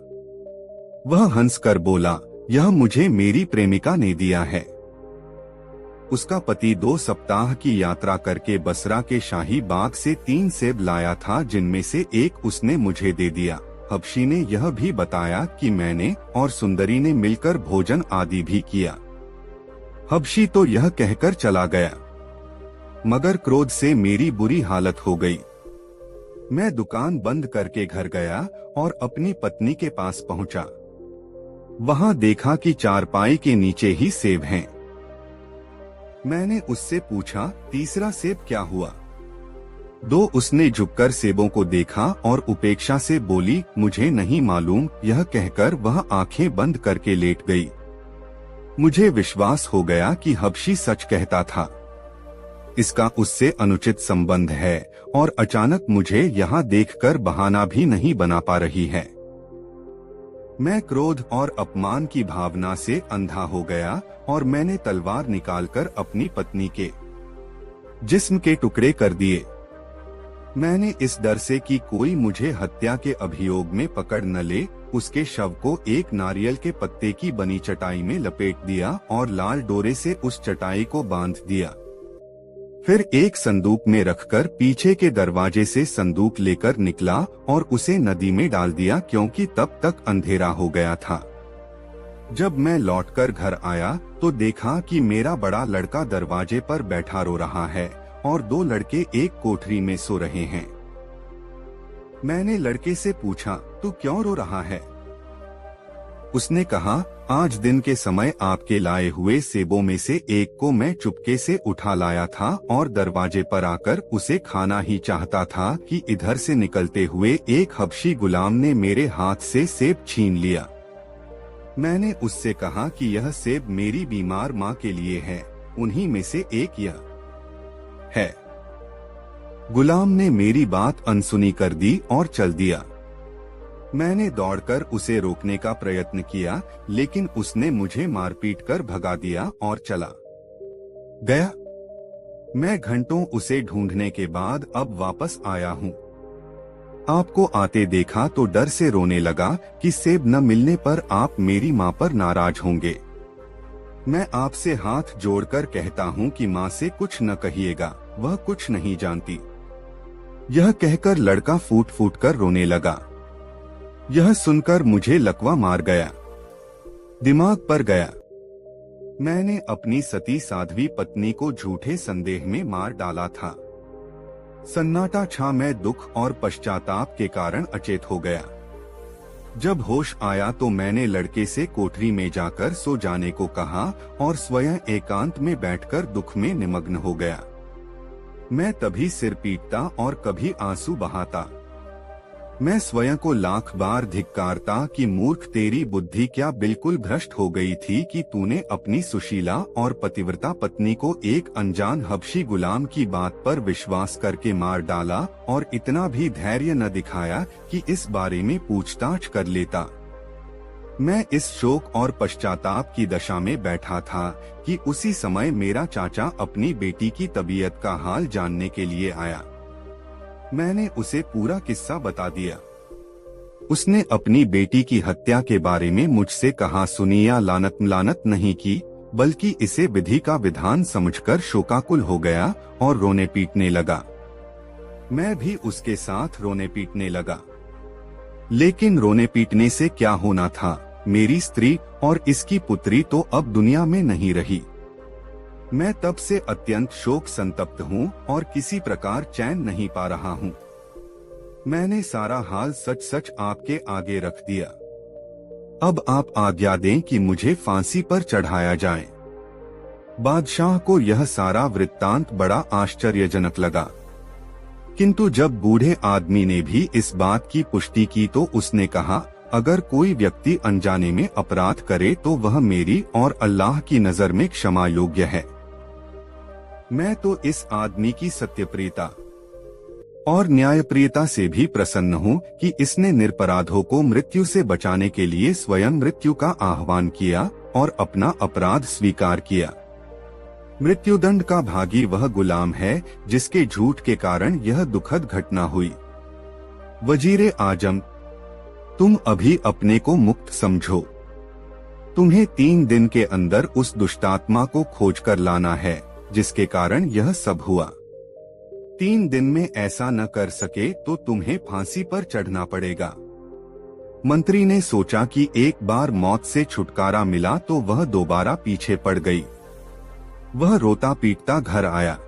वह हंसकर बोला, यह मुझे मेरी प्रेमिका ने दिया है। उसका पति 2 सप्ताह की यात्रा करके बसरा के शाही बाग से 3 सेब लाया था, जिनमें से एक उसने मुझे दे दिया। हबशी ने यह भी बताया कि मैंने और सुंदरी ने मिलकर भोजन आदि भी किया। हबशी तो यह कहकर चला गया, मगर क्रोध से मेरी बुरी हालत हो गई। मैं दुकान बंद करके घर गया और अपनी पत्नी के पास पहुंचा। वहां देखा कि चारपाई के नीचे ही सेब हैं। मैंने उससे पूछा, तीसरा सेब क्या हुआ? 2 उसने झुककर सेबों को देखा और उपेक्षा से बोली, मुझे नहीं मालूम। यह कहकर वह आंखें बंद करके लेट गई। मुझे विश्वास हो गया कि हबशी सच कहता था। इसका उससे अनुचित संबंध है और अचानक मुझे यहाँ देखकर बहाना भी नहीं बना पा रही है। मैं क्रोध और अपमान की भावना से अंधा हो गया और मैंने तलवार निकालकर अपनी पत्नी के जिस्म के टुकड़े कर दिए। मैंने इस डर से कि कोई मुझे हत्या के अभियोग में पकड़ न ले, उसके शव को एक नारियल के पत्ते की बनी चटाई में लपेट दिया और लाल डोरे से उस चटाई को बांध दिया। फिर एक संदूक में रखकर पीछे के दरवाजे से संदूक लेकर निकला और उसे नदी में डाल दिया, क्योंकि तब तक अंधेरा हो गया था। जब मैं लौटकर घर आया तो देखा कि मेरा बड़ा लड़का दरवाजे पर बैठा रो रहा है और 2 लड़के एक कोठरी में सो रहे हैं। मैंने लड़के से पूछा, तू क्यों रो रहा है? उसने कहा, आज दिन के समय आपके लाए हुए सेबों में से एक को मैं चुपके से उठा लाया था और दरवाजे पर आकर उसे खाना ही चाहता था कि इधर से निकलते हुए एक हबशी गुलाम ने मेरे हाथ से सेब छीन लिया। मैंने उससे कहा कि यह सेब मेरी बीमार माँ के लिए है, उन्हीं में से एक यह है। गुलाम ने मेरी बात अनसुनी कर दी और चल दिया। मैंने दौड़कर उसे रोकने का प्रयत्न किया, लेकिन उसने मुझे मारपीट कर भगा दिया और चला गया। मैं घंटों उसे ढूंढने के बाद अब वापस आया हूँ। आपको आते देखा तो डर से रोने लगा कि सेब न मिलने पर आप मेरी माँ पर नाराज होंगे। मैं आपसे हाथ जोड़कर कहता हूँ कि माँ से कुछ न कहिएगा, वह कुछ नहीं जानती। यह कहकर लड़का फूट फूट कर रोने लगा। यह सुनकर मुझे लकवा मार गया, दिमाग पर गया। मैंने अपनी सती साध्वी पत्नी को झूठे संदेह में मार डाला था। सन्नाटा छा, मैं दुख और पश्चाताप के कारण अचेत हो गया। जब होश आया तो मैंने लड़के से कोठरी में जाकर सो जाने को कहा और स्वयं एकांत में बैठकर दुख में निमग्न हो गया। मैं तभी सिर पीटता और कभी आंसू बहाता। मैं स्वयं को लाख बार धिक्कारता कि मूर्ख, तेरी बुद्धि क्या बिल्कुल भ्रष्ट हो गई थी कि तूने अपनी सुशीला और पतिव्रता पत्नी को एक अनजान हबशी गुलाम की बात पर विश्वास करके मार डाला और इतना भी धैर्य न दिखाया कि इस बारे में पूछताछ कर लेता। मैं इस शोक और पश्चाताप की दशा में बैठा था कि उसी समय मेरा चाचा अपनी बेटी की तबीयत का हाल जानने के लिए आया। मैंने उसे पूरा किस्सा बता दिया। उसने अपनी बेटी की हत्या के बारे में मुझसे कहा सुनी या लानत नहीं की, बल्कि इसे विधि का विधान समझकर शोकाकुल हो गया और रोने पीटने लगा। मैं भी उसके साथ रोने पीटने लगा। लेकिन रोने पीटने से क्या होना था, मेरी स्त्री और इसकी पुत्री तो अब दुनिया में नहीं रही। मैं तब से अत्यंत शोक संतप्त हूँ और किसी प्रकार चैन नहीं पा रहा हूँ। मैंने सारा हाल सच सच आपके आगे रख दिया। अब आप आज्ञा दें कि मुझे फांसी पर चढ़ाया जाए। बादशाह को यह सारा वृत्तांत बड़ा आश्चर्यजनक लगा, किंतु जब बूढ़े आदमी ने भी इस बात की पुष्टि की तो उसने कहा, अगर कोई व्यक्ति अनजाने में अपराध करे तो वह मेरी और अल्लाह की नजर में क्षमा योग्य है। मैं तो इस आदमी की सत्यप्रियता और न्यायप्रियता से भी प्रसन्न हूँ कि इसने निरपराधों को मृत्यु से बचाने के लिए स्वयं मृत्यु का आह्वान किया और अपना अपराध स्वीकार किया। मृत्युदंड का भागी वह गुलाम है जिसके झूठ के कारण यह दुखद घटना हुई। वजीरे आजम, तुम अभी अपने को मुक्त समझो। तुम्हें 3 दिन के अंदर उस दुष्टात्मा को खोज कर लाना है जिसके कारण यह सब हुआ। 3 दिन में ऐसा न कर सके तो तुम्हें फांसी पर चढ़ना पड़ेगा। मंत्री ने सोचा कि एक बार मौत से छुटकारा मिला तो वह दोबारा पीछे पड़ गई। वह रोता पीटता घर आया।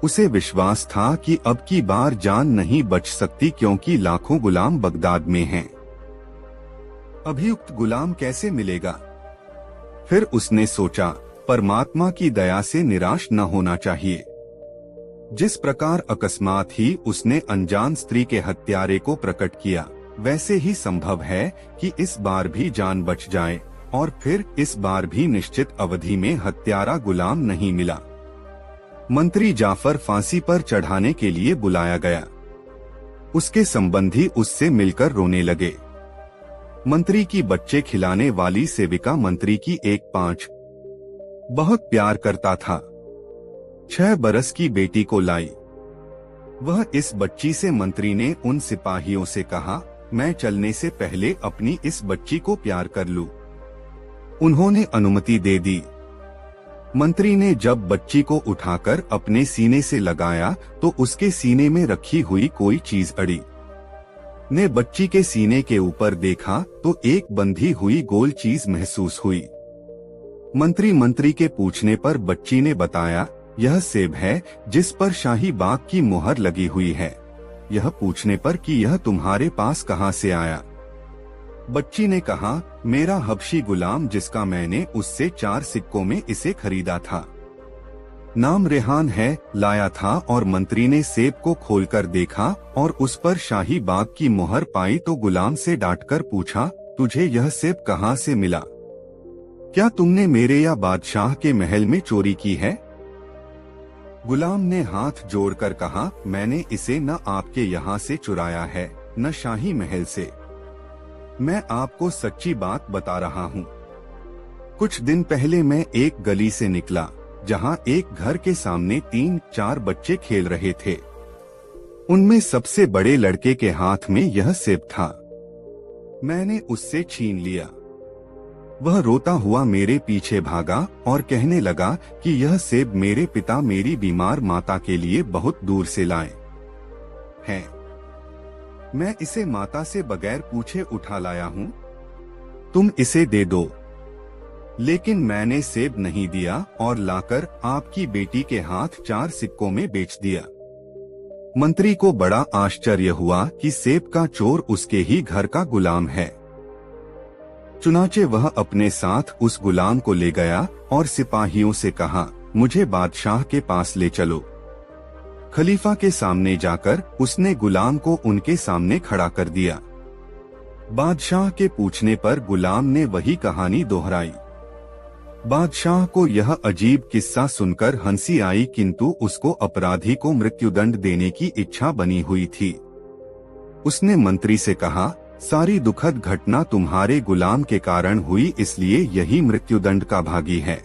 उसे विश्वास था कि अब की बार जान नहीं बच सकती क्योंकि लाखों गुलाम बगदाद में हैं। अभियुक्त गुलाम कैसे मिलेगा? फिर उसने सोचा, परमात्मा की दया से निराश न होना चाहिए। जिस प्रकार अकस्मात ही उसने अनजान स्त्री के हत्यारे को प्रकट किया, वैसे ही संभव है कि इस बार भी जान बच जाए और फिर इस बार भी निश्चित अवधि में हत्यारा गुलाम नहीं मिला। मंत्री जाफर फांसी पर चढ़ाने के लिए बुलाया गया। उसके संबंधी उससे मिलकर रोने लगे। मंत्री की बच्चे खिलाने वाली सेविका मंत्री की 1 बहुत प्यार करता था। 6 बरस की बेटी को लाई। वह इस बच्ची से मंत्री ने उन सिपाहियों से कहा, मैं चलने से पहले अपनी इस बच्ची को प्यार कर लूं। उन्होंने अनुमति दे दी। मंत्री ने जब बच्ची को उठाकर अपने सीने से लगाया तो उसके सीने में रखी हुई कोई चीज अड़ी। ने बच्ची के सीने के ऊपर देखा तो एक बंधी हुई गोल चीज महसूस हुई। मंत्री के पूछने पर बच्ची ने बताया, यह सेब है जिस पर शाही बाग की मुहर लगी हुई है। यह पूछने पर कि यह तुम्हारे पास कहाँ से आया? बच्ची ने कहा, मेरा हबशी गुलाम जिसका मैंने उससे 4 सिक्कों में इसे खरीदा था। नाम रेहान है, लाया था। और मंत्री ने सेब को खोलकर देखा और उस पर शाही बाग की मुहर पाई तो गुलाम से डांटकर पूछा, तुझे यह सेब कहाँ से मिला? क्या तुमने मेरे या बादशाह के महल में चोरी की है? गुलाम ने हाथ जोड़कर कहा, मैंने इसे न आपके यहाँ से चुराया है न शाही महल से। मैं आपको सच्ची बात बता रहा हूँ। कुछ दिन पहले मैं एक गली से निकला जहाँ एक घर के सामने 3-4 बच्चे खेल रहे थे। उनमें सबसे बड़े लड़के के हाथ में यह सेब था। मैंने उससे छीन लिया। वह रोता हुआ मेरे पीछे भागा और कहने लगा कि यह सेब मेरे पिता मेरी बीमार माता के लिए बहुत दूर से लाए हैं। मैं इसे माता से बगैर पूछे उठा लाया हूँ। तुम इसे दे दो। लेकिन मैंने सेब नहीं दिया और लाकर आपकी बेटी के हाथ 4 सिक्कों में बेच दिया। मंत्री को बड़ा आश्चर्य हुआ कि सेब का चोर उसके ही घर का गुलाम है। चुनाचे वह अपने साथ उस गुलाम को ले गया और सिपाहियों से कहा, मुझे बादशाह के पास ले चलो। खलीफा के सामने जाकर उसने गुलाम को उनके सामने खड़ा कर दिया। बादशाह के पूछने पर गुलाम ने वही कहानी दोहराई। बादशाह को यह अजीब किस्सा सुनकर हंसी आई, किंतु उसको अपराधी को मृत्युदंड देने की इच्छा बनी हुई थी। उसने मंत्री से कहा, सारी दुखद घटना तुम्हारे गुलाम के कारण हुई, इसलिए यही मृत्युदंड का भागी है।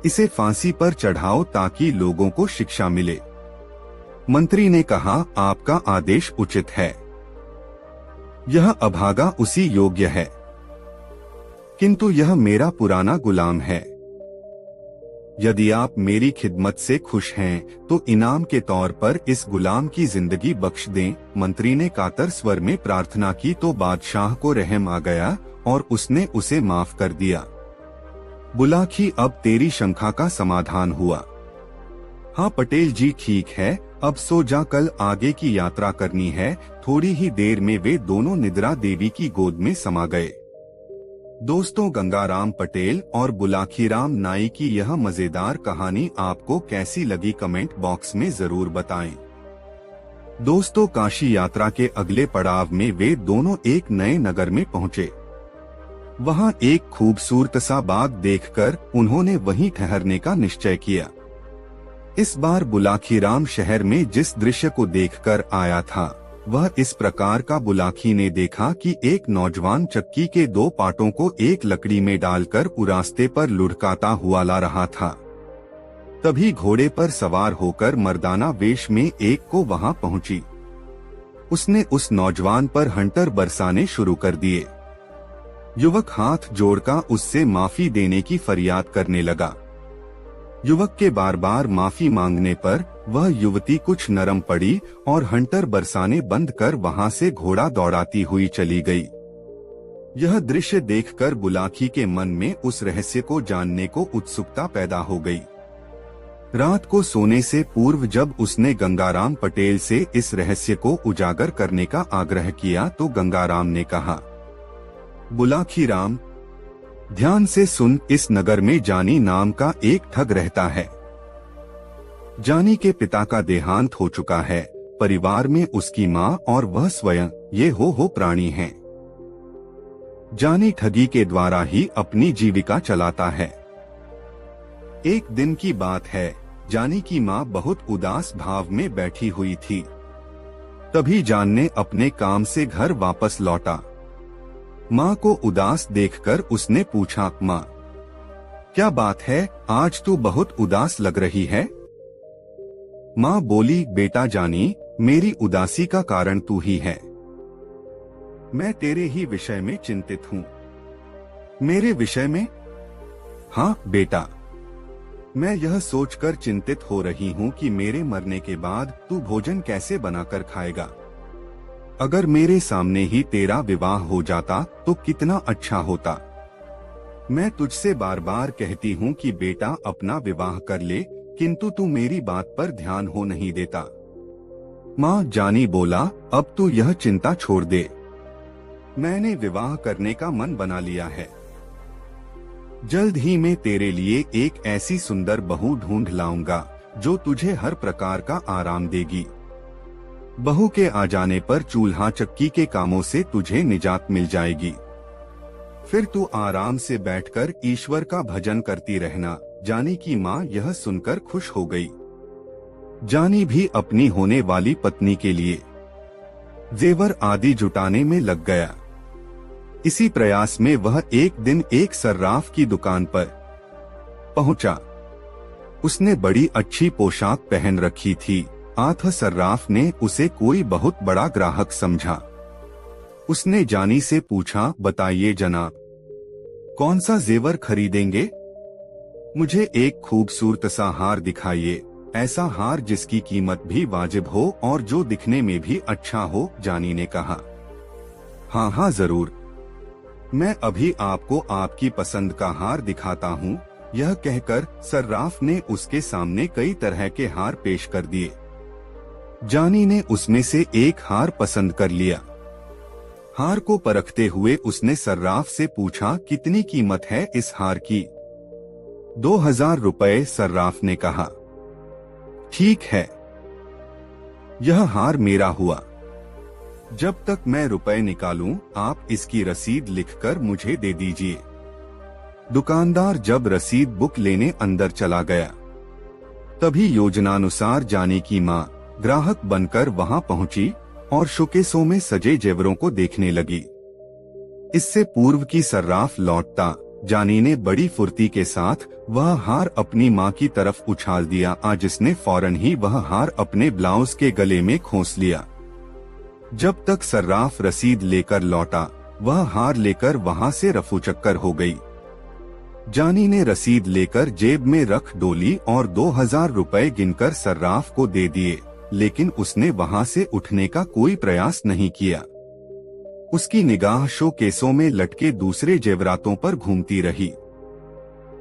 इसे फांसी पर चढ़ाओ ताकि लोगों को शिक्षा मिले। मंत्री ने कहा, आपका आदेश उचित है। यह अभागा उसी योग्य है, किंतु यह मेरा पुराना गुलाम है। यदि आप मेरी खिदमत से खुश हैं तो इनाम के तौर पर इस गुलाम की जिंदगी बख्श दें। मंत्री ने कातर स्वर में प्रार्थना की तो बादशाह को रहम आ गया और उसने उसे माफ कर दिया। बुलाखी, अब तेरी शंका का समाधान हुआ। हाँ पटेल जी, ठीक है, अब सो जा, कल आगे की यात्रा करनी है। थोड़ी ही देर में वे दोनों निद्रा देवी की गोद में समा गए। दोस्तों, गंगाराम पटेल और बुलाखीराम नाई की यह मजेदार कहानी आपको कैसी लगी कमेंट बॉक्स में जरूर बताएं। दोस्तों, काशी यात्रा के अगले पड़ाव में वे दोनों एक नए नगर में पहुंचे। वहां एक खूबसूरत सा बाग देखकर उन्होंने वहीं ठहरने का निश्चय किया। इस बार बुलाखीराम शहर में जिस दृश्य को देखकर आया था वह इस प्रकार का बुलाखी ने देखा कि एक नौजवान चक्की के दो पाटों को एक लकड़ी में डालकर रास्ते पर लुढ़काता हुआ ला रहा था। तभी घोड़े पर सवार होकर मर्दाना वेश में एक को वहां पहुंची। उसने उस नौजवान पर हंटर बरसाने शुरू कर दिए। युवक हाथ जोड़कर उससे माफी देने की फरियाद करने लगा। युवक के बार बार माफी मांगने पर वह युवती कुछ नरम पड़ी और हंटर बरसाने बंद कर वहां से घोड़ा दौड़ाती हुई चली गई। यह दृश्य देखकर बुलाखी के मन में उस रहस्य को जानने को उत्सुकता पैदा हो गई। रात को सोने से पूर्व जब उसने गंगाराम पटेल से इस रहस्य को उजागर करने का आग्रह किया तो गंगाराम ने कहा, बुलाखीराम, ध्यान से सुन, इस नगर में जानी नाम का एक ठग रहता है। जानी के पिता का देहांत हो चुका है। परिवार में उसकी माँ और वह स्वयं ये हो प्राणी हैं। जानी ठगी के द्वारा ही अपनी जीविका चलाता है। एक दिन की बात है, जानी की माँ बहुत उदास भाव में बैठी हुई थी। तभी जान ने अपने काम से घर वापस लौटा। माँ को उदास देखकर उसने पूछा, माँ, क्या बात है, आज तू बहुत उदास लग रही है? माँ बोली, बेटा जानी, मेरी उदासी का कारण तू ही है। मैं तेरे ही विषय में चिंतित हूँ। मेरे विषय में? हाँ बेटा, मैं यह सोचकर चिंतित हो रही हूँ कि मेरे मरने के बाद तू भोजन कैसे बनाकर खाएगा। अगर मेरे सामने ही तेरा विवाह हो जाता तो कितना अच्छा होता। मैं तुझसे बार बार कहती हूँ कि बेटा अपना विवाह कर ले, किंतु तू मेरी बात पर ध्यान हो नहीं देता। माँ जानी बोला, अब तू यह चिंता छोड़ दे। मैंने विवाह करने का मन बना लिया है। जल्द ही मैं तेरे लिए एक ऐसी सुंदर बहू ढूंढ लाऊंगा जो तुझे हर प्रकार का आराम देगी। बहू के आ जाने पर चूल्हा चक्की के कामों से तुझे निजात मिल जाएगी। फिर तू आराम से बैठकर ईश्वर का भजन करती रहना। जानी की माँ यह सुनकर खुश हो गई। जानी भी अपनी होने वाली पत्नी के लिए जेवर आदि जुटाने में लग गया। इसी प्रयास में वह एक दिन एक सर्राफ की दुकान पर पहुंचा। उसने बड़ी अच्छी पोशाक पहन रखी थी। आथ सर्राफ ने उसे कोई बहुत बड़ा ग्राहक समझा। उसने जानी से पूछा, बताइए जनाब, कौन सा जेवर खरीदेंगे? मुझे एक खूबसूरत सा हार दिखाइए, ऐसा हार जिसकी कीमत भी वाजिब हो और जो दिखने में भी अच्छा हो। जानी ने कहा, हाँ हाँ जरूर, मैं अभी आपको आपकी पसंद का हार दिखाता हूँ। यह कहकर सर्राफ ने उसके सामने कई तरह के हार पेश कर दिए। जानी ने उसमें से एक हार पसंद कर लिया। हार को परखते हुए उसने सर्राफ से पूछा, कितनी कीमत है इस हार की? 2000 रुपए, सर्राफ ने कहा। ठीक है, यह हार मेरा हुआ। जब तक मैं रुपए निकालूं, आप इसकी रसीद लिखकर मुझे दे दीजिए। दुकानदार जब रसीद बुक लेने अंदर चला गया, तभी योजनानुसार जानी की माँ ग्राहक बनकर वहां पहुंची और शोकेसों में सजे जेवरों को देखने लगी। इससे पूर्व की सर्राफ लौटता, जानी ने बड़ी फुर्ती के साथ वह हार अपनी माँ की तरफ उछाल दिया, जिसने फौरन ही वह हार अपने ब्लाउज के गले में खोस लिया। जब तक सर्राफ रसीद लेकर लौटा, वह हार लेकर वहां से रफूचक्कर हो गई। जानी ने रसीद लेकर जेब में रख डोली और 2000 रुपए गिनकर सर्राफ को दे दिए, लेकिन उसने वहां से उठने का कोई प्रयास नहीं किया। उसकी निगाह शोकेसों में लटके दूसरे जेवरातों पर घूमती रही।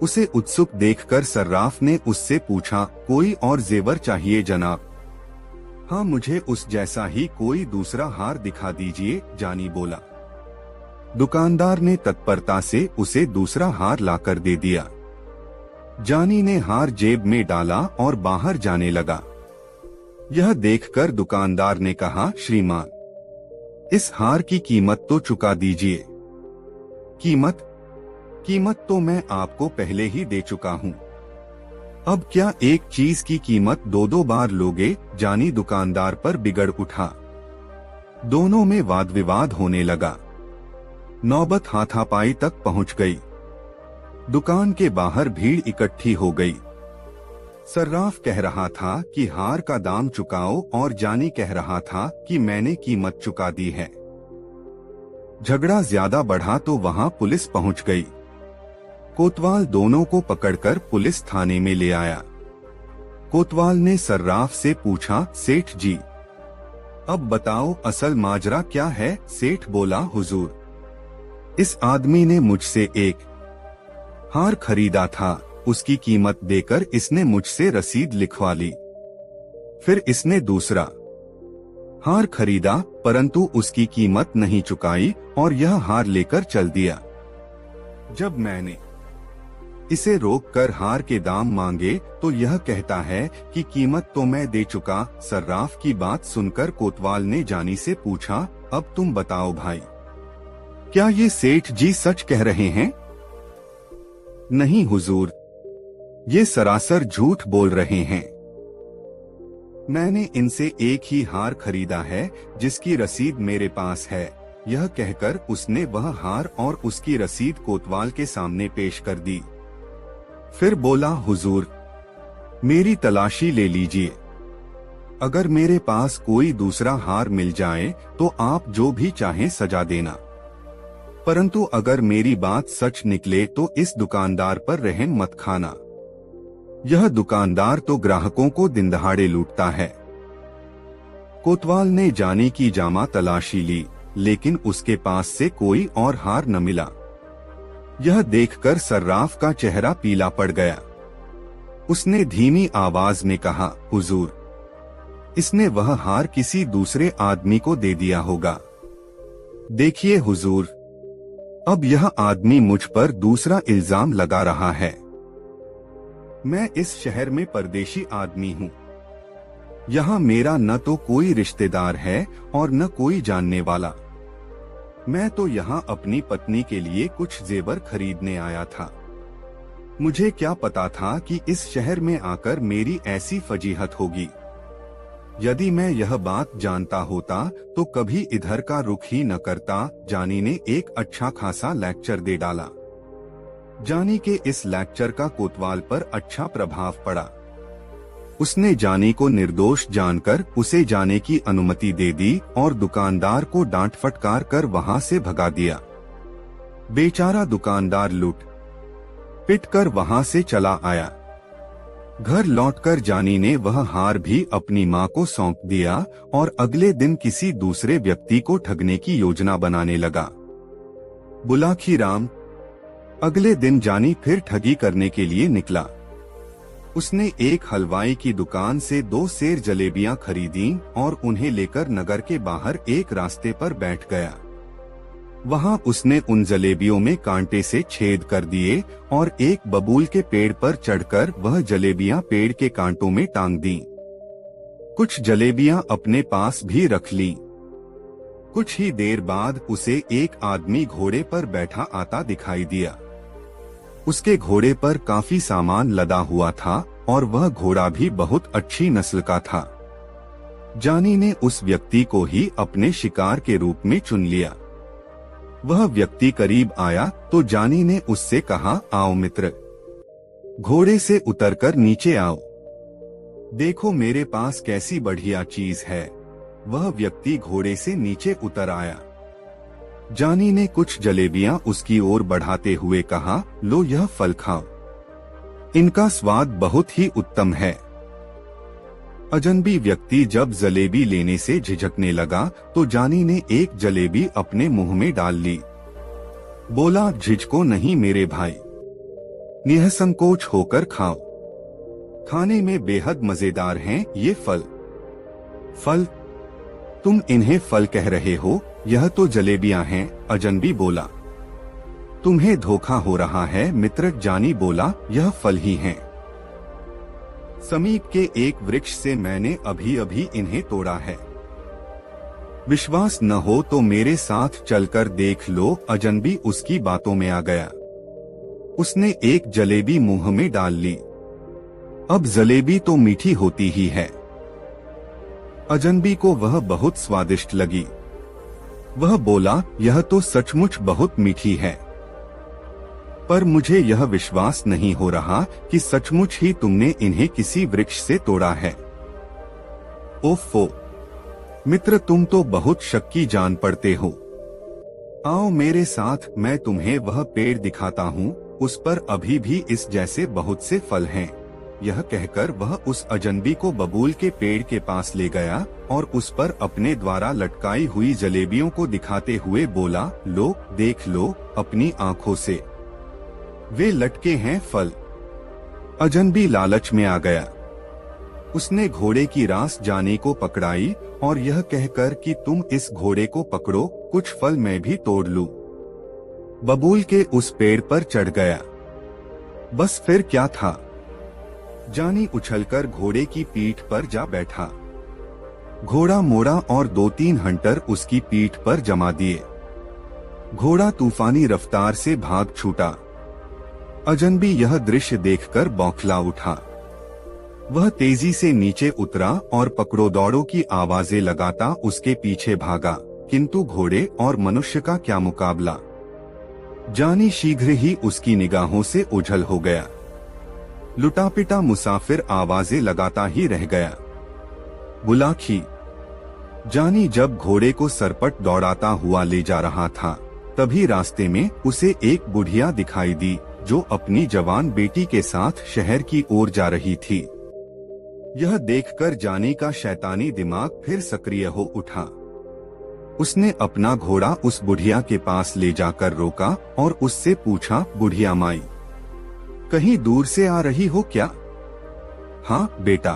उसे उत्सुक देखकर सर्राफ ने उससे पूछा, कोई और जेवर चाहिए जनाब? हाँ, मुझे उस जैसा ही कोई दूसरा हार दिखा दीजिए, जानी बोला। दुकानदार ने तत्परता से उसे दूसरा हार लाकर दे दिया। जानी ने हार जेब में डाला और बाहर जाने लगा। यह देखकर दुकानदार ने कहा, श्रीमान, इस हार की कीमत तो चुका दीजिए। कीमत तो मैं आपको पहले ही दे चुका हूँ। अब क्या एक चीज की कीमत दो दो बार लोगे? जानी दुकानदार पर बिगड़ उठा। दोनों में वाद विवाद होने लगा। नौबत हाथापाई तक पहुंच गई। दुकान के बाहर भीड़ इकट्ठी हो गई। सर्राफ कह रहा था कि हार का दाम चुकाओ और जानी कह रहा था कि मैंने कीमत चुका दी है। झगड़ा ज्यादा बढ़ा तो वहां पुलिस पहुंच गई। कोतवाल दोनों को पकड़कर पुलिस थाने में ले आया। कोतवाल ने सर्राफ से पूछा, सेठ जी, अब बताओ असल माजरा क्या है? सेठ बोला, हुजूर, इस आदमी ने मुझसे एक हार खरीदा था, उसकी कीमत देकर इसने मुझसे रसीद लिखवा ली। फिर इसने दूसरा हार खरीदा परंतु उसकी कीमत नहीं चुकाई और यह हार लेकर चल दिया। जब मैंने इसे रोककर हार के दाम मांगे तो यह कहता है कि कीमत तो मैं दे चुका। सर्राफ की बात सुनकर कोतवाल ने जानी से पूछा, अब तुम बताओ भाई, क्या ये सेठ जी सच कह रहे हैं? नहीं हुजूर, ये सरासर झूठ बोल रहे हैं। मैंने इनसे एक ही हार खरीदा है जिसकी रसीद मेरे पास है। यह कहकर उसने वह हार और उसकी रसीद कोतवाल के सामने पेश कर दी। फिर बोला, हुजूर, मेरी तलाशी ले लीजिए। अगर मेरे पास कोई दूसरा हार मिल जाए तो आप जो भी चाहें सजा देना, परंतु अगर मेरी बात सच निकले तो इस दुकानदार पर रहम मत खाना। यह दुकानदार तो ग्राहकों को दिन दहाड़े लूटता है। कोतवाल ने जानी की जामा तलाशी ली, लेकिन उसके पास से कोई और हार न मिला। यह देखकर सर्राफ का चेहरा पीला पड़ गया। उसने धीमी आवाज में कहा, हुजूर, इसने वह हार किसी दूसरे आदमी को दे दिया होगा। देखिए हुजूर, अब यह आदमी मुझ पर दूसरा इल्जाम लगा रहा है। मैं इस शहर में परदेशी आदमी हूँ। यहाँ मेरा न तो कोई रिश्तेदार है और न कोई जानने वाला। मैं तो यहाँ अपनी पत्नी के लिए कुछ जेवर खरीदने आया था। मुझे क्या पता था कि इस शहर में आकर मेरी ऐसी फजीहत होगी। यदि मैं यह बात जानता होता तो कभी इधर का रुख ही न करता। जानी ने एक अच्छा खासा लेक्चर दे डाला। जानी के इस लेक्चर का कोतवाल पर अच्छा प्रभाव पड़ा। उसने जानी को निर्दोष जानकर उसे जाने की अनुमति दे दी और दुकानदार को डांट फटकार कर वहां से भगा दिया। बेचारा दुकानदार लूट पिट कर वहां से चला आया। घर लौटकर जानी ने वह हार भी अपनी मां को सौंप दिया और अगले दिन किसी दूसरे व्यक्ति को ठगने की योजना बनाने लगा। बुलाखीराम। अगले दिन जानी फिर ठगी करने के लिए निकला। उसने एक हलवाई की दुकान से 2 सेर जलेबियां खरीदी और उन्हें लेकर नगर के बाहर एक रास्ते पर बैठ गया। वहां उसने उन जलेबियों में कांटे से छेद कर दिए और एक बबूल के पेड़ पर चढ़कर वह जलेबियां पेड़ के कांटों में टांग दी। कुछ जलेबियां अपने पास भी रख ली। कुछ ही देर बाद उसे एक आदमी घोड़े पर बैठा आता दिखाई दिया। उसके घोड़े पर काफी सामान लदा हुआ था और वह घोड़ा भी बहुत अच्छी नस्ल का था। जानी ने उस व्यक्ति को ही अपने शिकार के रूप में चुन लिया। वह व्यक्ति करीब आया तो जानी ने उससे कहा, आओ मित्र, घोड़े से उतरकर नीचे आओ, देखो मेरे पास कैसी बढ़िया चीज है। वह व्यक्ति घोड़े से नीचे उतर आया। जानी ने कुछ जलेबियां उसकी ओर बढ़ाते हुए कहा, लो यह फल खाओ, इनका स्वाद बहुत ही उत्तम है। अजनबी व्यक्ति जब जलेबी लेने से झिझकने लगा तो जानी ने एक जलेबी अपने मुंह में डाल ली। बोला, झिझको नहीं मेरे भाई, निःसंकोच होकर खाओ, खाने में बेहद मजेदार हैं ये फल। फल? तुम इन्हें फल कह रहे हो, यह तो जलेबियां हैं। अजनबी बोला, तुम्हें धोखा हो रहा है मित्र। जानी बोला, यह फल ही हैं। समीप के एक वृक्ष से मैंने अभी अभी इन्हें तोड़ा है। विश्वास न हो तो मेरे साथ चलकर देख लो। अजनबी उसकी बातों में आ गया। उसने एक जलेबी मुंह में डाल ली। अब जलेबी तो मीठी होती ही है। अजनबी को वह बहुत स्वादिष्ट लगी। वह बोला, यह तो सचमुच बहुत मीठी है, पर मुझे यह विश्वास नहीं हो रहा कि सचमुच ही तुमने इन्हें किसी वृक्ष से तोड़ा है। ओफो मित्र, तुम तो बहुत शक्की जान पड़ते हो। आओ मेरे साथ, मैं तुम्हें वह पेड़ दिखाता हूँ। उस पर अभी भी इस जैसे बहुत से फल हैं। यह कहकर वह उस अजनबी को बबूल के पेड़ के पास ले गया और उस पर अपने द्वारा लटकाई हुई जलेबियों को दिखाते हुए बोला, लो देख लो अपनी आंखों से, वे लटके हैं फल। अजनबी लालच में आ गया। उसने घोड़े की रास जाने को पकड़ाई और यह कहकर कि तुम इस घोड़े को पकड़ो, कुछ फल मैं भी तोड़ लूं। बबूल के उस पेड़ पर चढ़ गया। बस फिर क्या था, जानी उछलकर घोड़े की पीठ पर जा बैठा। घोड़ा मोड़ा और 2-3 हंटर उसकी पीठ पर जमा दिए। घोड़ा तूफानी रफ्तार से भाग छूटा। अजनबी यह दृश्य देखकर बौखला उठा। वह तेजी से नीचे उतरा और पकड़ो दौड़ो की आवाजें लगाता उसके पीछे भागा, किंतु घोड़े और मनुष्य का क्या मुकाबला। जानी शीघ्र ही उसकी निगाहों से ओझल हो गया। लुटापिटा मुसाफिर आवाजें लगाता ही रह गया। बुलाखी। जानी जब घोड़े को सरपट दौड़ाता हुआ ले जा रहा था, तभी रास्ते में उसे एक बुढ़िया दिखाई दी जो अपनी जवान बेटी के साथ शहर की ओर जा रही थी। यह देखकर जानी का शैतानी दिमाग फिर सक्रिय हो उठा। उसने अपना घोड़ा उस बुढ़िया के पास ले जाकर रोका और उससे पूछा, बुढ़िया माई, कहीं दूर से आ रही हो क्या? हाँ बेटा,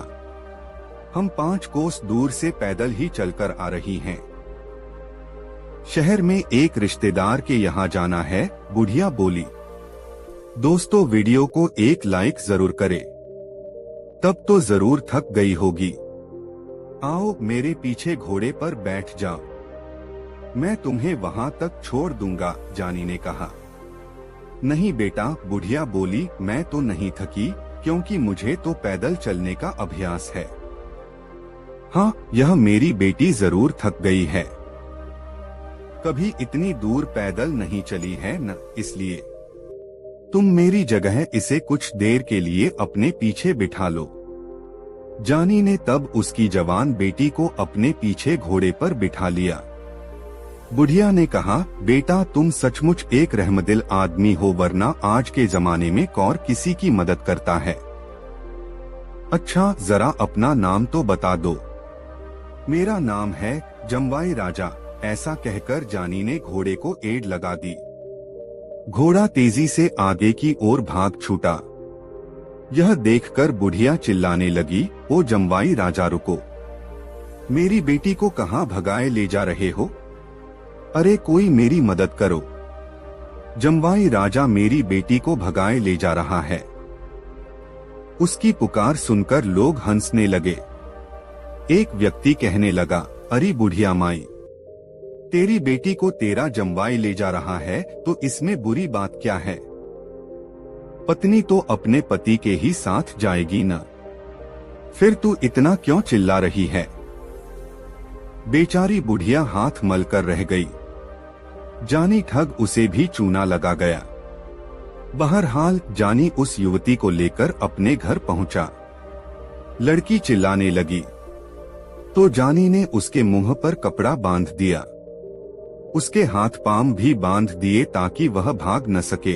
हम 5 कोस दूर से पैदल ही चलकर आ रही हैं। शहर में एक रिश्तेदार के यहाँ जाना है, बुढ़िया बोली। दोस्तों, वीडियो को एक लाइक जरूर करें, तब तो जरूर थक गई होगी। आओ मेरे पीछे घोड़े पर बैठ जाओ, मैं तुम्हें वहां तक छोड़ दूंगा, जानी ने कहा। नहीं बेटा, बुढ़िया बोली, मैं तो नहीं थकी, क्योंकि मुझे तो पैदल चलने का अभ्यास है। हाँ, यह मेरी बेटी जरूर थक गई है, कभी इतनी दूर पैदल नहीं चली है न, इसलिए तुम मेरी जगह इसे कुछ देर के लिए अपने पीछे बिठा लो। जानी ने तब उसकी जवान बेटी को अपने पीछे घोड़े पर बिठा लिया। बुढ़िया ने कहा, बेटा तुम सचमुच एक रहमदिल आदमी हो, वरना आज के जमाने में कौन किसी की मदद करता है। अच्छा जरा अपना नाम तो बता दो। मेरा नाम है जमवाई राजा, ऐसा कहकर जानी ने घोड़े को एड़ लगा दी। घोड़ा तेजी से आगे की ओर भाग छूटा। यह देखकर बुढ़िया चिल्लाने लगी, ओ जमवाई राजा रुको, मेरी बेटी को कहाँ भगाए ले जा रहे हो? अरे कोई मेरी मदद करो, जमवाई राजा मेरी बेटी को भगाए ले जा रहा है। उसकी पुकार सुनकर लोग हंसने लगे। एक व्यक्ति कहने लगा, अरे बुढ़िया माई, तेरी बेटी को तेरा जमवाई ले जा रहा है तो इसमें बुरी बात क्या है? पत्नी तो अपने पति के ही साथ जाएगी न, फिर तू इतना क्यों चिल्ला रही है? बेचारी बुढ़िया हाथ मलकर रह गई। जानी ठग उसे भी चूना लगा गया। बहरहाल जानी उस युवती को लेकर अपने घर पहुंचा। लड़की चिल्लाने लगी तो जानी ने उसके मुंह पर कपड़ा बांध दिया। उसके हाथ पांव भी बांध दिए ताकि वह भाग न सके।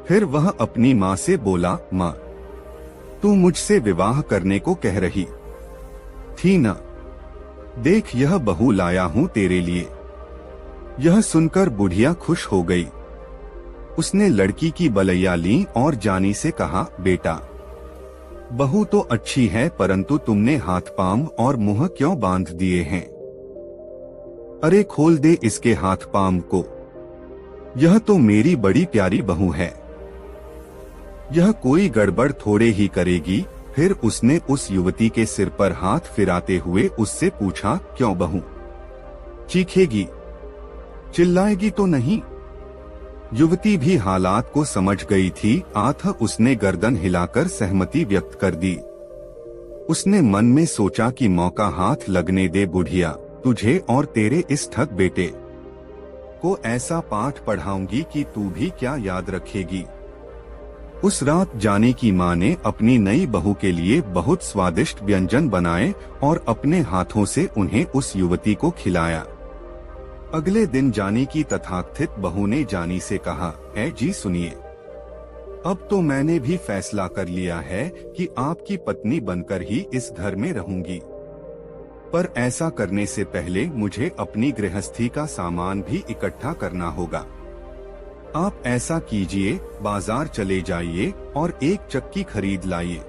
फिर वह अपनी माँ से बोला, माँ तू मुझसे विवाह करने को कह रही थी ना, देख यह बहू लाया हूँ तेरे लिए। यह सुनकर बुढ़िया खुश हो गई। उसने लड़की की बलैया ली और जानी से कहा, बेटा बहू तो अच्छी है, परंतु तुमने हाथ पांव और मुंह क्यों बांध दिए हैं? अरे खोल दे इसके हाथ पांव को, यह तो मेरी बड़ी प्यारी बहू है। यह कोई गड़बड़ थोड़े ही करेगी, फिर उसने उस युवती के सिर पर हाथ फिराते हुए उससे पूछा, क्यों बहू? चीखेगी? चिल्लाएगी तो नहीं? युवती भी हालात को समझ गई थी, अतः उसने गर्दन हिलाकर सहमति व्यक्त कर दी। उसने मन में सोचा कि मौका हाथ लगने दे बुढ़िया, तुझे और तेरे इस ठग बेटे को ऐसा पाठ पढ़ाऊंगी कि तू भी क्या याद रखेगी। उस रात जानी की माँ ने अपनी नई बहू के लिए बहुत स्वादिष्ट व्यंजन बनाए और अपने हाथों से उन्हें उस युवती को खिलाया। अगले दिन जानी की तथाकथित बहू ने जानी से कहा, ऐ जी सुनिए, अब तो मैंने भी फैसला कर लिया है कि आपकी पत्नी बनकर ही इस घर में रहूंगी, पर ऐसा करने से पहले मुझे अपनी गृहस्थी का सामान भी इकट्ठा करना होगा। आप ऐसा कीजिए, बाजार चले जाइए और एक चक्की खरीद लाइए।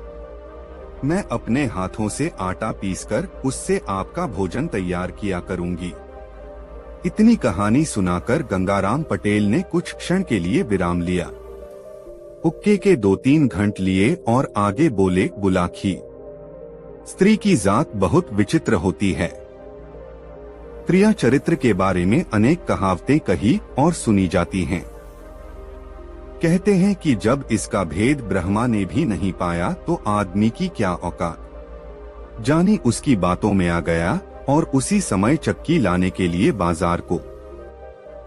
मैं अपने हाथों से आटा पीसकर उससे आपका भोजन तैयार किया करूंगी। इतनी कहानी सुनाकर गंगाराम पटेल ने कुछ क्षण के लिए विराम लिया। हुक्के के 2-3 घंट लिए और आगे बोले, बुलाखी, स्त्री की जात बहुत विचित्र होती है। प्रिया चरित्र के बारे में अनेक कहावतें कही और सुनी जाती हैं। कहते हैं कि जब इसका भेद ब्रह्मा ने भी नहीं पाया तो आदमी की क्या औकात। जानी उसकी बातों में आ गया और उसी समय चक्की लाने के लिए बाजार को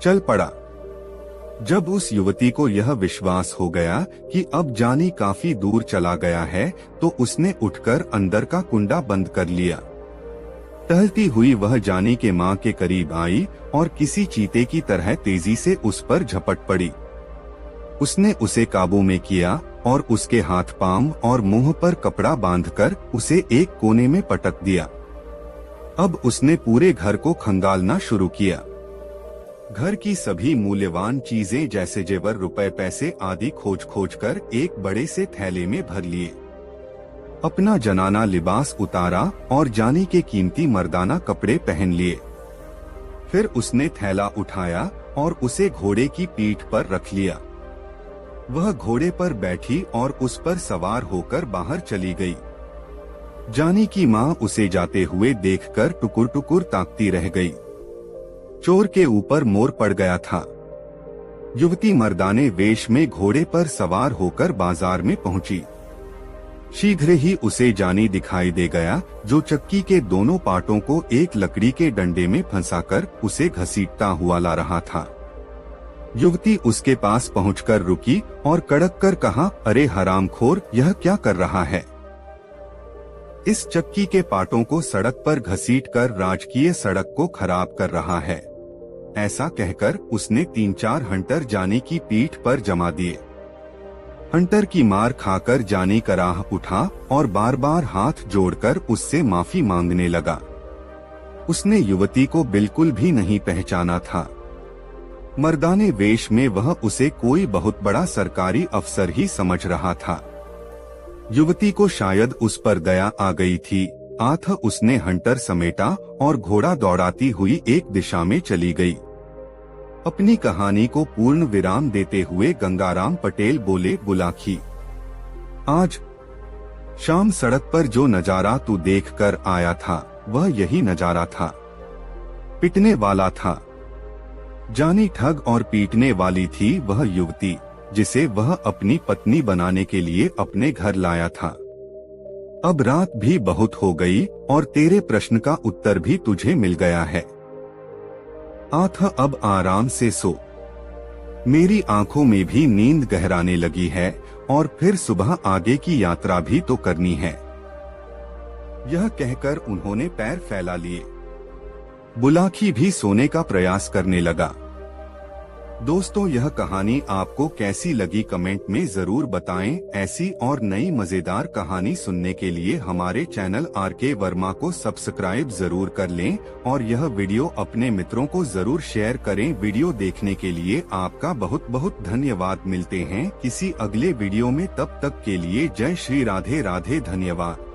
चल पड़ा। जब उस युवती को यह विश्वास हो गया कि अब जानी काफी दूर चला गया है, तो उसने उठकर अंदर का कुंडा बंद कर लिया। टहलती हुई वह जानी के मां के करीब आई और किसी चीते की तरह तेजी से उस पर झपट पड़ी। उसने उसे काबू में किया और उसके हाथ पांव और मुंह पर कपड़ा बांधकर उसे एक कोने में पटक दिया। अब उसने पूरे घर को खंगालना शुरू किया। घर की सभी मूल्यवान चीजें जैसे जेवर, रुपए, पैसे आदि खोज कर एक बड़े से थैले में भर लिए। अपना जनाना लिबास उतारा और जानी के कीमती मर्दाना कपड़े पहन लिए। फिर उसने थैला उठाया और उसे घोड़े की पीठ पर रख लिया। वह घोड़े पर बैठी और उस पर सवार होकर बाहर चली गई। जानी की मां उसे जाते हुए देखकर टुकुर टुकुर ताकती रह गई। चोर के ऊपर मोर पड़ गया था। युवती मर्दाने वेश में घोड़े पर सवार होकर बाजार में पहुंची। शीघ्र ही उसे जानी दिखाई दे गया, जो चक्की के दोनों पाटों को एक लकड़ी के डंडे में फंसाकर उसे घसीटता हुआ ला रहा था। युवती उसके पास पहुंचकर रुकी और कड़क कर कहा, अरे हरामखोर, यह क्या कर रहा है? इस चक्की के पाटों को सड़क पर घसीटकर राजकीय सड़क को खराब कर रहा है। ऐसा कहकर उसने 3-4 हंटर जानी की पीठ पर जमा दिए। हंटर की मार खाकर जानी कराह उठा और बार बार हाथ जोड़कर उससे माफी मांगने लगा। उसने युवती को बिल्कुल भी नहीं पहचाना था। मर्दाने वेश में वह उसे कोई बहुत बड़ा सरकारी अफसर ही समझ रहा था। युवती को शायद उस पर दया आ गई थी, अतः उसने हंटर समेटा और घोड़ा दौड़ाती हुई एक दिशा में चली गई। अपनी कहानी को पूर्ण विराम देते हुए गंगाराम पटेल बोले, बुलाखी, आज शाम सड़क पर जो नजारा तू देखकर आया था, वह यही नजारा था। पिटने वाला था। जानी ठग और पीटने वाली थी वह युवती, जिसे वह अपनी पत्नी बनाने के लिए अपने घर लाया था। अब रात भी बहुत हो गई और तेरे प्रश्न का उत्तर भी तुझे मिल गया है। अतः अब आराम से सो। मेरी आंखों में भी नींद गहराने लगी है और फिर सुबह आगे की यात्रा भी तो करनी है। यह कहकर उन्होंने पैर फैला लिए। बुलाखी भी सोने का प्रयास करने लगा। दोस्तों, यह कहानी आपको कैसी लगी कमेंट में जरूर बताएं। ऐसी और नई मजेदार कहानी सुनने के लिए हमारे चैनल आरके वर्मा को सब्सक्राइब जरूर कर लें और यह वीडियो अपने मित्रों को जरूर शेयर करें। वीडियो देखने के लिए आपका बहुत बहुत धन्यवाद। मिलते हैं किसी अगले वीडियो में, तब तक के लिए जय श्री राधे राधे। धन्यवाद।